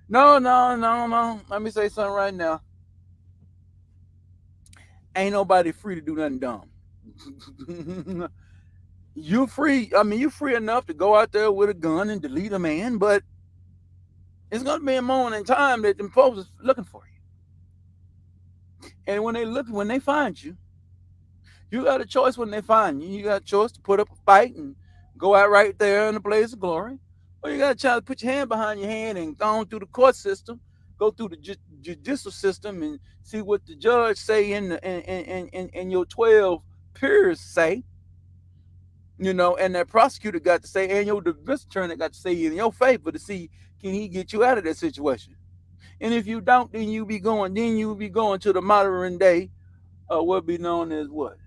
No, no, no, no. Let me say something right now. Ain't nobody free to do nothing dumb. You're free. I mean, you're free enough to go out there with a gun and delete a man, but it's gonna be a moment in time that them folks is looking for you. And when they find you, you got a choice when they find you. You got a choice to put up a fight and go out right there in the blaze of glory. Or you got a chance to put your hand behind your hand and go on through the court system, go through the judicial system and see what the judge say and your 12 peers say, and that prosecutor got to say, and your defense attorney got to say in your favor to see can he get you out of that situation. And if you don't, then you be going to the modern day, what be known as what?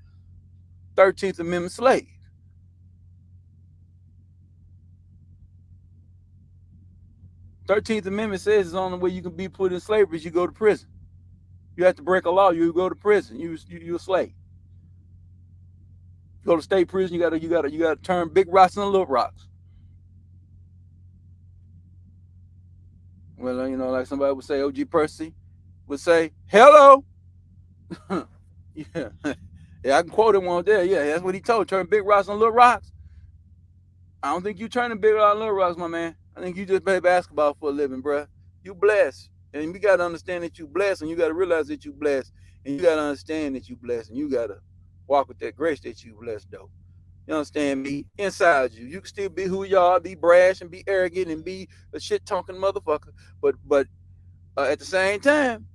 13th Amendment slave. 13th Amendment says it's the only way you can be put in slavery is you go to prison. You have to break a law, you go to prison. You a slave. You go to state prison, you gotta turn big rocks into little rocks. Well, like somebody would say, OG Percy would say, hello. Yeah. Yeah, I can quote him on there. Yeah, that's what he told. Turn big rocks into little rocks. I don't think you turning big rocks into little rocks, my man. I think you just play basketball for a living, bruh. You blessed. And you gotta understand that you blessed, and you gotta realize that you blessed, and you gotta understand that you blessed, and you gotta walk with that grace that you blessed, though. You understand me? Inside you. You can still be who you are, be brash and be arrogant and be a shit talking motherfucker. But at the same time,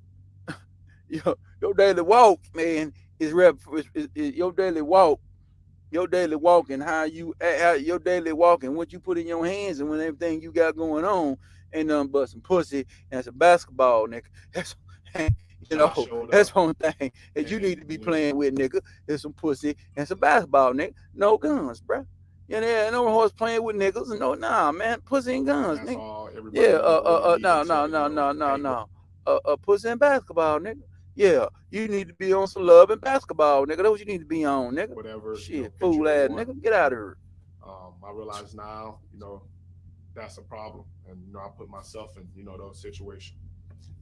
your daily walk, man, is your daily walk. Your daily walk and how your daily walk and what you put in your hands and when everything you got going on ain't nothing but some pussy and some basketball, nigga. That's that's one thing that you need to be playing with, nigga. Is some pussy and some basketball, nigga. No guns, bro. No horse playing with niggas. No, nah, man. Pussy and guns, That's nigga. all everybody. Yeah, no. Pussy and basketball, nigga. Yeah, you need to be on some love and basketball, nigga. That's what you need to be on, nigga. Whatever. Shit, fool ass, nigga. Get out of here. I realize now, that's a problem, and I put myself in, those situations.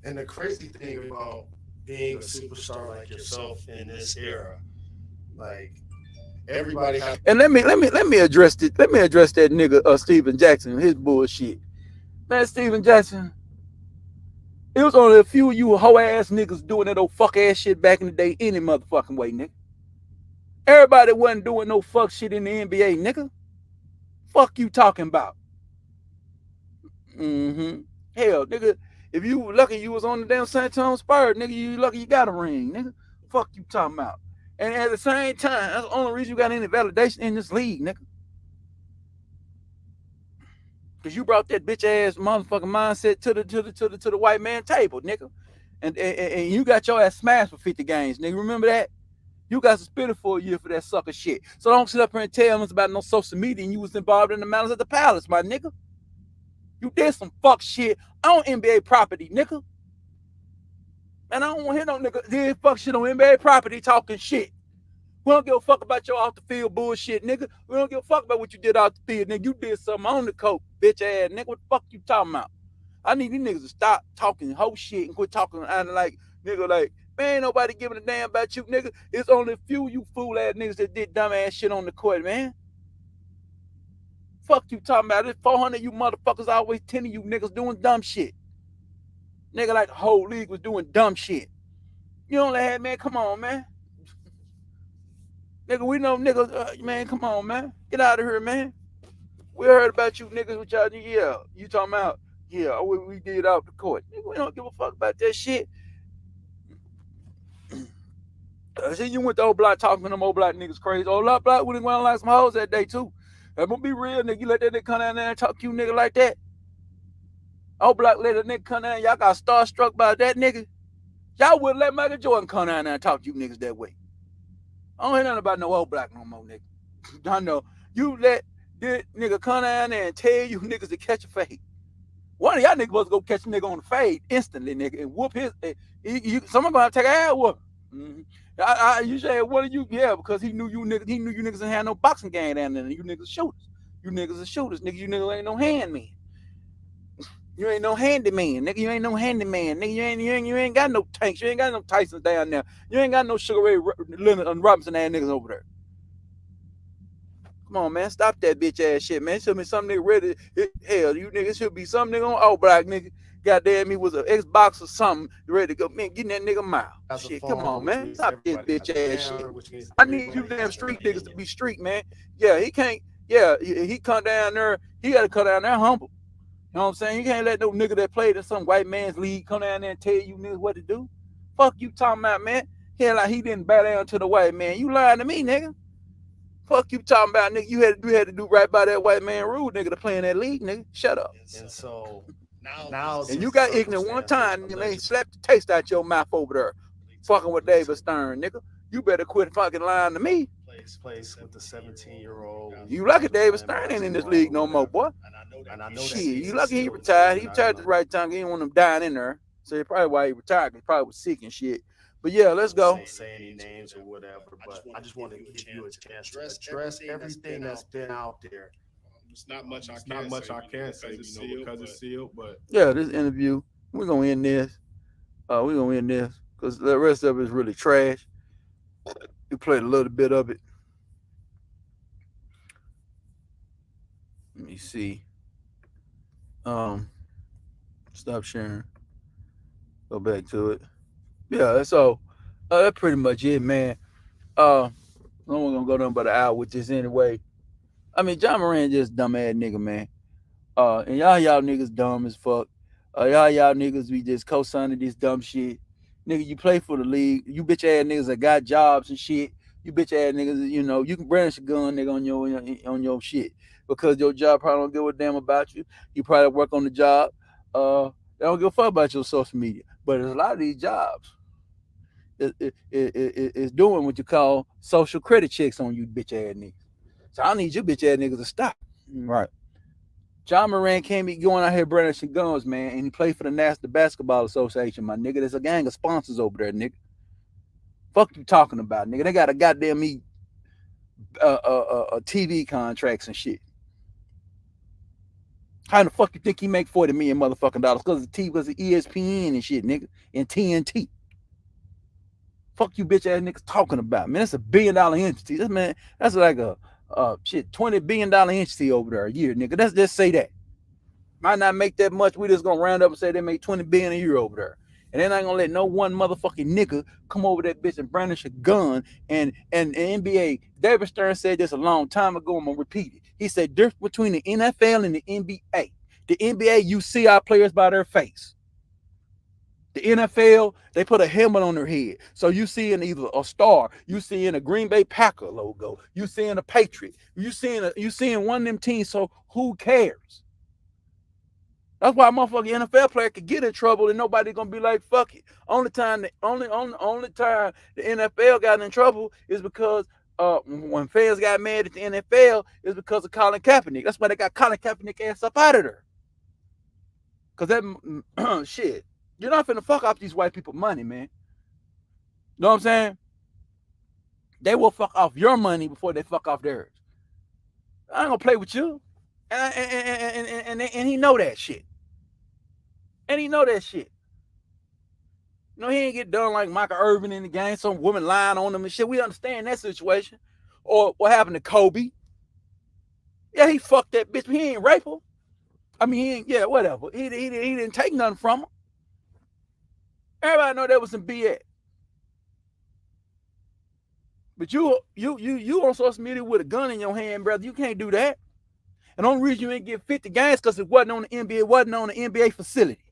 And the crazy thing about being a superstar like yourself in this era, like everybody has. And let me address it. Let me address that nigga Steven Jackson, his bullshit. Man, Steven Jackson. It was only a few of you hoe ass niggas doing that old fuck ass shit back in the day any motherfucking way, nigga. Everybody wasn't doing no fuck shit in the NBA, nigga. Fuck you talking about. Hell, nigga, if you were lucky you was on the damn San Antonio Spurs, nigga, you lucky you got a ring, nigga. Fuck you talking about. And at the same time, that's the only reason you got any validation in this league, nigga. Cause you brought that bitch ass motherfucking mindset to the white man table, nigga. And you got your ass smashed for 50 games, nigga. Remember that? You got suspended for a year for that sucker shit. So don't sit up here and tell us about no social media and you was involved in the matters at the palace, my nigga. You did some fuck shit on NBA property, nigga. And I don't want to hear no nigga did fuck shit on NBA property talking shit. We don't give a fuck about your off the field bullshit, nigga. We don't give a fuck about what you did off the field, nigga. You did something on the court, bitch ass nigga. What the fuck you talking about? I need these niggas to stop talking whole shit and quit talking like nigga like, man, ain't nobody giving a damn about you, nigga. It's only a few you fool ass niggas that did dumb ass shit on the court, man. Fuck you talking about? There's 400 you motherfuckers, always 10 of you niggas doing dumb shit. Nigga like the whole league was doing dumb shit. You only had, man, come on, man. Nigga, we know niggas, man, come on, man. Get out of here, man. We heard about you niggas with y'all, yeah. You talking about, yeah, we did off the court. Nigga, we don't give a fuck about that shit. See, you went to old block talking to them old block niggas crazy. Old block would have went like some hoes that day too. I'm gonna be real, nigga. You let that nigga come down there and talk to you nigga like that. Old block let a nigga come down. Y'all got starstruck by that nigga. Y'all wouldn't let Michael Jordan come down there and talk to you niggas that way. I don't hear nothing about no old block no more, nigga. I know. You let this nigga come down there and tell you niggas to catch a fade. One of y'all niggas supposed to go catch a nigga on the fade instantly, nigga, and whoop his. Someone gonna take an ass whoop. Mm-hmm. You said, what are you? Yeah, because he knew you niggas didn't have no boxing game down there. You niggas shooters. You niggas are shooters. Nigga, you niggas ain't no handman. You ain't no handyman, nigga. You ain't no handyman, nigga. You ain't got no tanks. You ain't got no Tyson down there. You ain't got no Sugar Ray Leonard and Robinson ass niggas over there. Come on, man. Stop that bitch ass shit, man. It should be some nigga ready. Hell, you niggas should be some nigga on all black nigga. Goddamn, he was an Xbox or something ready to go. Man, get that nigga mouth. Shit, come on, man. Stop this bitch ass shit. I need you damn street niggas to be street, man. Yeah, he can't. Yeah, he come down there. He got to come down there humble. You know what I'm saying? You can't let no nigga that played in some white man's league come down there and tell you niggas what to do. Fuck you talking about, man. Hell, like he didn't bow down to the white man. You lying to me, nigga. Fuck you talking about, nigga. You had to do right by that white man rule, nigga, to play in that league, nigga. Shut up. And so now and you got ignorant one time, and they slapped the taste out your mouth over there, fucking with David Stern, nigga. You better quit fucking lying to me. Place with the 17-year-old. You lucky David Stern ain't in this league no more, boy. And I know shit, you lucky he retired. He retired at the right time. He didn't want him dying in there. So that's probably why he retired. He probably was sick and shit. But yeah, let's go. Say any names or whatever, but I just want to give you a chance to address everything that's been out there. It's not much I can say, because it's sealed. But yeah, this interview, we're gonna end this. We're gonna end this because the rest of it is really trash. We played a little bit of it. Let me see. Stop sharing. Go back to it. Yeah, so that's pretty much it, man. I'm gonna go down but an hour with this anyway. I mean, Ja Morant just dumb ass nigga, man. And y'all niggas dumb as fuck. Y'all niggas be just co-signing this dumb shit. Nigga, you play for the league. You bitch ass niggas that got jobs and shit. You bitch ass niggas, you know, you can brandish a gun, nigga, on your shit because your job probably don't give a damn about you. You probably work on the job. They don't give a fuck about your social media. But there's a lot of these jobs. It's doing what you call social credit checks on you bitch ass niggas. So I need you bitch ass niggas to stop. Right. Ja Morant can't be going out here brandishing guns, man, and he played for the National Basketball Association, my nigga. There's a gang of sponsors over there, nigga. Fuck you talking about, nigga. They got a goddamn TV contracts and shit. How the fuck you think he make $40 million motherfucking dollars? Because of ESPN and shit, nigga, and TNT. Fuck you bitch ass niggas talking about, man. That's $1 billion entity. That's like a $20 billion entity over there a year, nigga. Let's just say that. Might not make that much. We just gonna round up and say they make $20 billion a year over there. And they're not gonna let no one motherfucking nigga come over that bitch and brandish a gun. And NBA, David Stern said this a long time ago. I'm gonna repeat it. He said difference between the NFL and the NBA. The NBA, you see our players by their face. The NFL, they put a helmet on their head. So you see in either a star, you see in a Green Bay Packer logo, you see in a Patriot, you see in one of them teams. So who cares? That's why a motherfucking NFL player could get in trouble and nobody gonna be like, fuck it. Only time the NFL got in trouble is because when fans got mad at the NFL is because of Colin Kaepernick. That's why they got Colin Kaepernick ass up out of there. Cause that shit. You're not finna fuck off these white people money, man. You know what I'm saying? They will fuck off your money before they fuck off theirs. I ain't gonna play with you. And he know that shit. And he know that shit. You know, he ain't get done like Michael Irvin in the game, some woman lying on him and shit. We understand that situation. Or what happened to Kobe. Yeah, he fucked that bitch, but he ain't rape her. I mean, he ain't, yeah, whatever. He didn't take nothing from her. Everybody know that was some BS. But you on social media with a gun in your hand, brother. You can't do that. And the only reason you ain't get 50 games because it wasn't on the NBA, it wasn't on the NBA facility.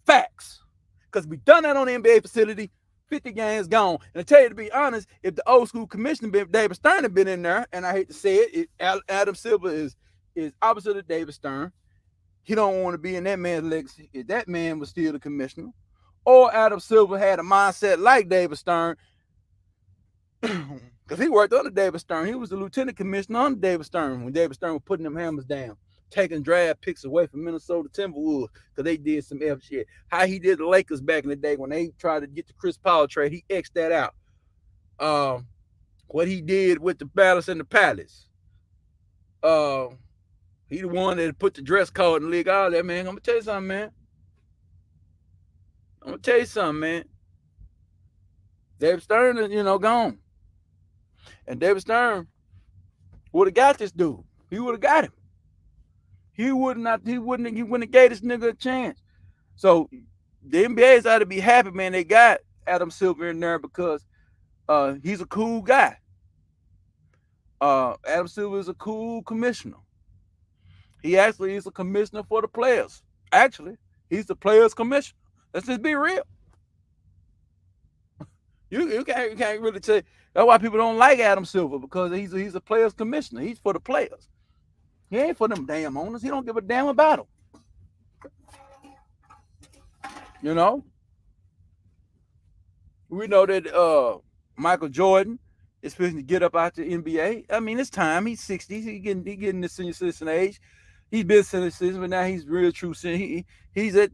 Facts. Because we done that on the NBA facility 50 games gone. And I tell you, to be honest, if the old school commissioner, David Stern, had been in there, and I hate to say it, Adam Silver is opposite of David Stern. He don't want to be in that man's legacy. If that man was still the commissioner, or Adam Silver had a mindset like David Stern, because he worked under David Stern. He was the lieutenant commissioner under David Stern when David Stern was putting them hammers down, taking draft picks away from Minnesota Timberwolves because they did some F shit. How he did the Lakers back in the day when they tried to get the Chris Paul trade, he X'd that out. What he did with the Palace and the Palace. He the one that put the dress code in the league, all that, man. I'm going to tell you something, man. David Stern is, gone. And David Stern would have got this dude. He would have got him. He wouldn't have gave this nigga a chance. So the NBA's ought to be happy, man. They got Adam Silver in there because he's a cool guy. Adam Silver is a cool commissioner. He actually is a commissioner for the players. Actually, he's the players' commissioner. Let's just be real. You can't really say that's why people don't like Adam Silver, because he's a players' commissioner. He's for the players. He ain't for them damn owners. He don't give a damn about them. We know that Michael Jordan is supposed to get up out the NBA. I mean, it's time. He's 60. He getting the senior citizen age. He's been senior citizen, but now he's real true senior. He's at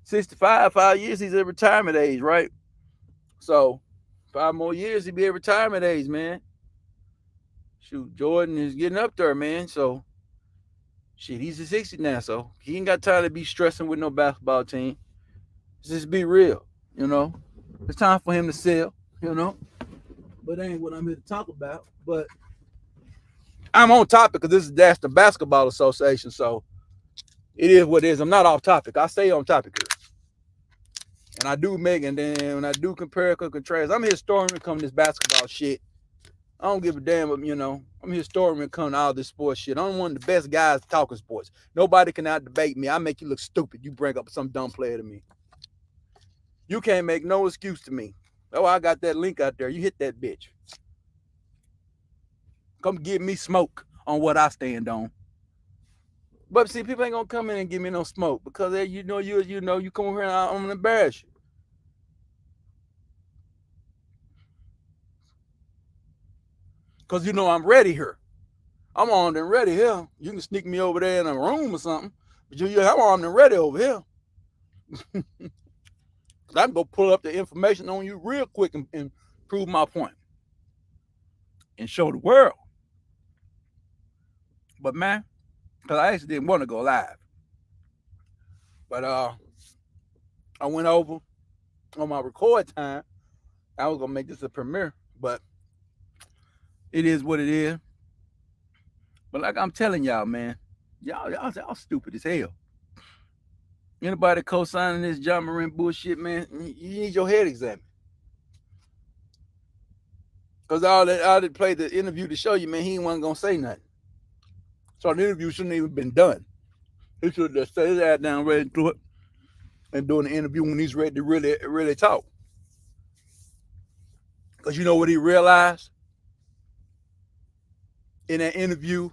65, 5 years. He's at retirement age, right? So 5 more years, he'll be at retirement age, man. Shoot, Jordan is getting up there, man. So shit, he's at 60 now, so he ain't got time to be stressing with no basketball team. Just be real, It's time for him to sell, But that ain't what I'm here to talk about. But I'm on topic because that's the Basketball Association, so it is what it is. I'm not off topic. I stay on topic here. And I do make, and then when I do compare and contrast, I'm a historian when it comes to this basketball shit. I don't give a damn, I'm a historian when it comes to all this sports shit. I'm one of the best guys talking sports. Nobody can out debate me. I make you look stupid. You bring up some dumb player to me. You can't make no excuse to me. Oh, I got that link out there. You hit that bitch. Come give me smoke on what I stand on. But see, people ain't gonna come in and give me no smoke because you come over here and I'm gonna embarrass you. Because I'm ready here. I'm armed and ready here. You can sneak me over there in a room or something, but I'm armed and ready over here. I can go pull up the information on you real quick and prove my point and show the world. But man, because I actually didn't want to go live. But I went over on my record time. I was going to make this a premiere, but it is what it is. But like I'm telling y'all, man, y'all stupid as hell. Anybody co-signing this Ja Morant bullshit, man, you need your head examined. Because all that play the interview to show you, man, he wasn't going to say nothing. So the interview shouldn't even been done. He should have just sat his ass down, ready to it, and doing the interview when he's ready to really talk. Because you know what he realized in that interview?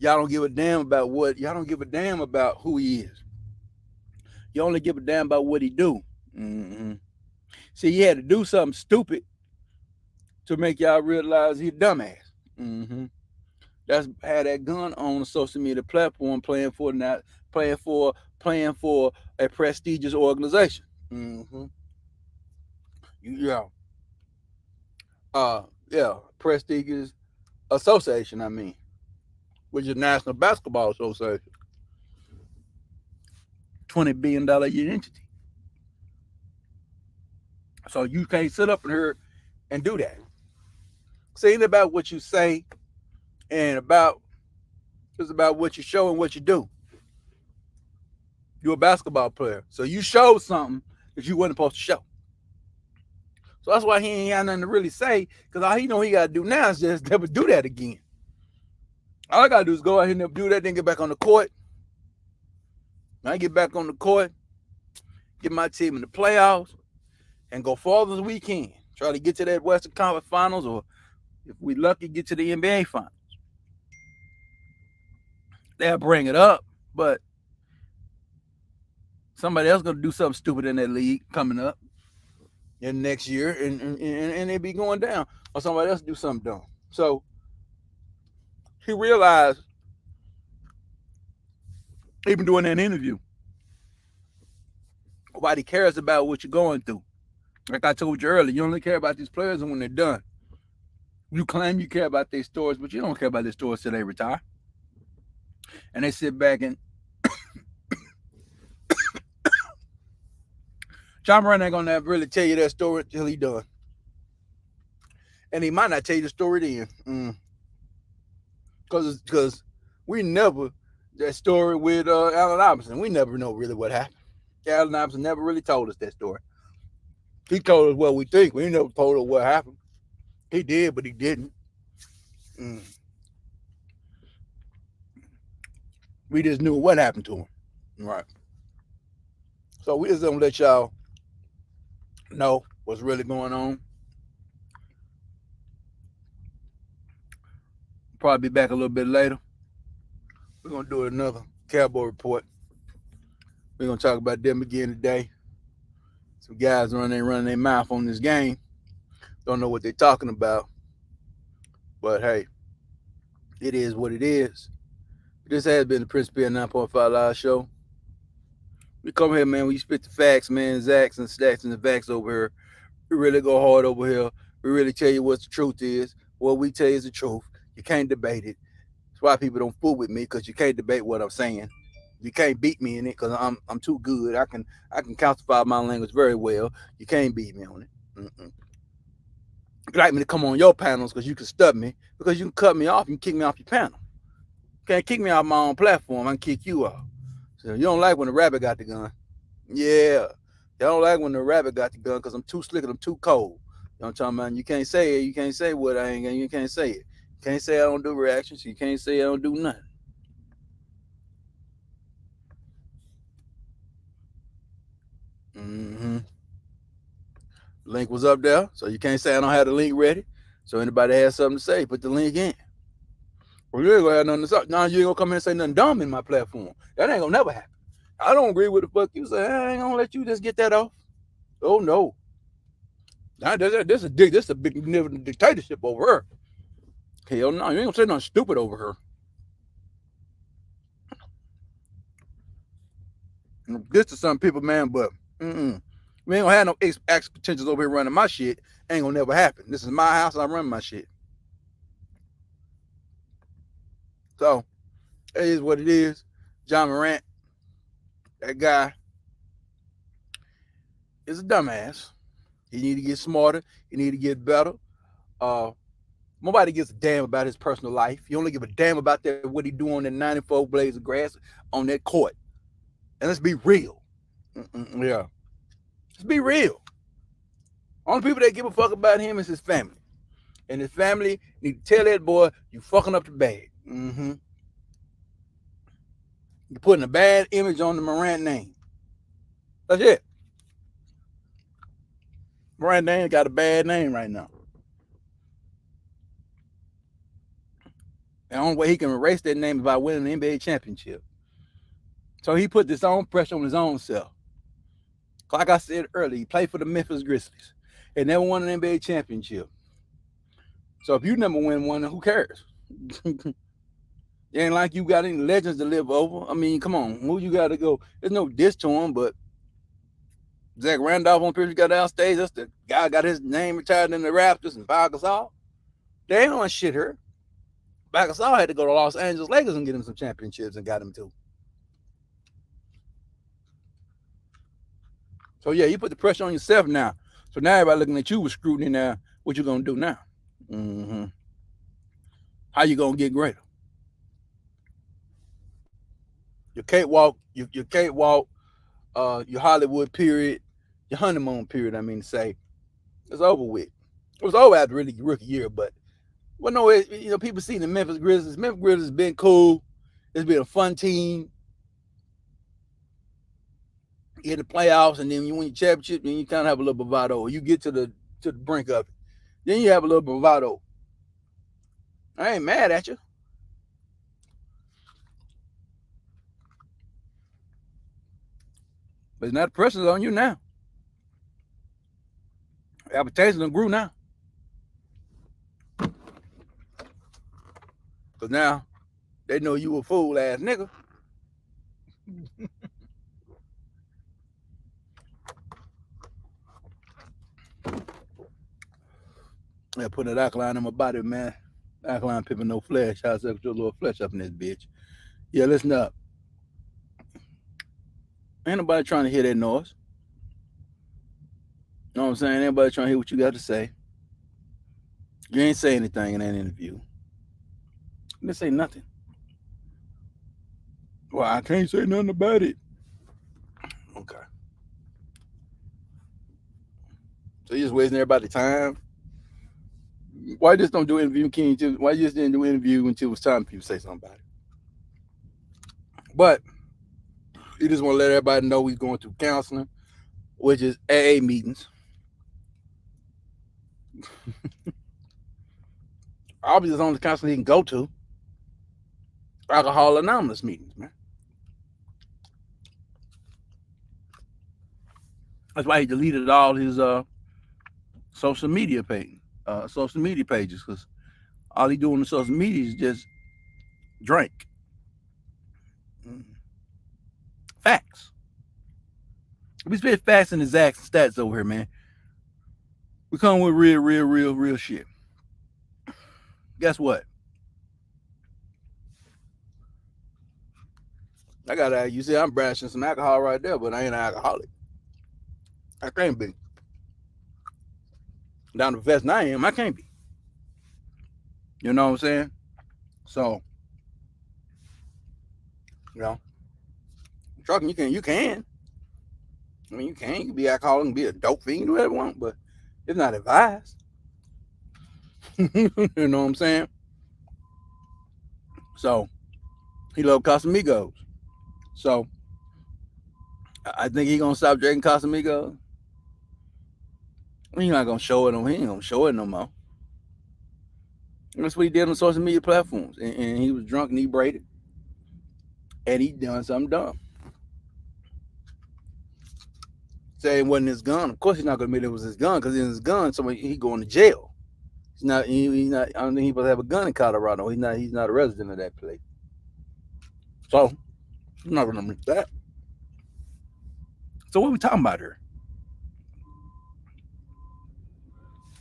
Y'all don't give a damn about who he is. You only give a damn about what he do. Mm-hmm. See, he had to do something stupid to make y'all realize he's a dumbass. Mm-hmm. That's had that gun on a social media platform playing for a prestigious organization. Mm-hmm. Prestigious association, which is National Basketball Association. $20 billion a year entity. So you can't sit up in here and do that. It ain't about what you say and it's about what you show and what you do. You're a basketball player. So you showed something that you wasn't supposed to show. So that's why he ain't got nothing to really say, because all he got to do now is just never do that again. All I got to do is go out here and never do that, then get back on the court. When I get back on the court, get my team in the playoffs, and go farther as we can. Try to get to that Western Conference Finals, or if we lucky, get to the NBA Finals. They'll bring it up, but somebody else gonna do something stupid in that league coming up in next year, and they be going down, or somebody else do something dumb. So he realized, even doing that interview, nobody cares about what you're going through. Like I told you earlier, you only care about these players when they're done. You claim you care about their stories, but you don't care about their stories till they retire. And they sit back and Ja Morant ain't gonna really tell you that story till he done. And he might not tell you the story then. Because we never, that story with Allen Iverson, we never know really what happened. Allen Iverson never really told us that story. He told us what we think. We never told us what happened. He did, but he didn't. We just knew what happened to him. Right. So we just don't let y'all know what's really going on. Probably be back a little bit later. We're going to do another Cowboy Report. We're going to talk about them again today. Some guys running their mouth on this game. Don't know what they're talking about. But hey, it is what it is. This has been the Prince Pierre 9.5 Live Show. We come here, man. We spit the facts, man. Zacks and stacks and the facts over here. We really go hard over here. We really tell you what the truth is. What we tell you is the truth. You can't debate it. That's why people don't fool with me, because you can't debate what I'm saying. You can't beat me in it because I'm too good. I can calcify my language very well. You can't beat me on it. You like me to come on your panels because you can stub me, because you can cut me off and kick me off your panel. You can't kick me off my own platform. I can kick you off. So you don't like when the rabbit got the gun. Yeah. You don't like when the rabbit got the gun because I'm too slick and I'm too cold. You know what I'm talking about? You can't say it. You can't say what I ain't. You can't say it. You can't say I don't do reactions. You can't say I don't do nothing. Link was up there, so you can't say I don't have the link ready. So anybody has something to say, put the link in. Well, you ain't gonna have nothing to say. Now you ain't gonna come here and say nothing dumb in my platform. That ain't gonna never happen. I don't agree with the fuck you say. I ain't gonna let you just get that off. Oh no. Now this a big dictatorship over her. Hell no, you ain't gonna say nothing stupid over her. This to some people, man, but we ain't gonna have no ex potentials over here running my shit. Ain't gonna never happen. This is my house and I run my shit. So it is what it is. Ja Morant, that guy, is a dumbass. He need to get smarter. He need to get better. Nobody gives a damn about his personal life. He only give a damn about that what he do on that 94 blades of grass on that court. And let's be real. Yeah. Let's be real. Only people that give a fuck about him is his family. And his family need to tell that boy, you fucking up the bag. You're putting a bad image on the Morant name. That's it. Morant name got a bad name right now. The only way he can erase that name is by winning an NBA championship. So he put this own pressure on his own self. Like I said earlier, he played for the Memphis Grizzlies and never won an NBA championship. So if you never win one, who cares? It ain't like you got any legends to live over. I mean, come on, who you got to go? There's no diss to him, but Zach Randolph on Pierce got downstage. That's the guy got his name retired in the Raptors and Pau Gasol. They ain't on shit her. Pau Gasol had to go to Los Angeles Lakers and get him some championships and got him too. So yeah, you put the pressure on yourself now. So now everybody looking at you with scrutiny now. What you gonna do now? How you gonna get greater? Your cakewalk, your cakewalk, your Hollywood period, your honeymoon period, I mean to say, it's over with. It was over after really rookie year, but well, no, people see the Memphis Grizzlies. Memphis Grizzlies has been cool. It's been a fun team. You hit the playoffs, and then you win your championship, then you kind of have a little bravado. You get to the brink of it, then you have a little bravado. I ain't mad at you. But it's not the pressure's on you now. Advertising grew now. Because now they know you a fool ass nigga. Yeah, put that alkaline in my body, man. Alkaline pimping no flesh. How's that your little flesh up in this bitch? Yeah, listen up. Ain't nobody trying to hear that noise. You know what I'm saying? Ain't nobody trying to hear what you got to say. You ain't say anything in that interview. You didn't say nothing. Well, I can't say nothing about it. Okay. So you just wasting everybody's time. Why just don't do interview King? Why you just didn't do interview until it was time for you to say something about it? But you just want to let everybody know he's going through counseling, which is AA meetings. Obviously, it's the only counseling he can go to. Alcohol Anonymous meetings, man. That's why he deleted all his social media pages, because all he do on the social media is just drink. Facts. We spit facts and exact stats over here, man. We come with real shit. Guess what? I gotta, you see, I'm brashing some alcohol right there, but I ain't an alcoholic. I can't be. Down the vest, I am. I can't be. You know what I'm saying? So, you know, trucking, you can. I mean, you can be alcoholic and be a dope fiend, do whatever you want, but it's not advised. You know what I'm saying? So, he loved Casamigos. So, I think he's gonna stop drinking Casamigos. He's not gonna show it no. He ain't gonna show it no more. That's what he did on social media platforms, and he was drunk and inebriated, and he done something dumb. Say it wasn't his gun. Of course, he's not gonna admit it was his gun because in his gun, so he going to jail. He's not. He's not. I don't think he's supposed to have a gun in Colorado. He's not. He's not a resident of that place. So I'm not gonna admit that. So what are we talking about here?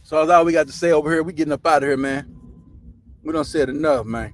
So that's all we got to say over here. We getting up out of here, man. We done said enough, man.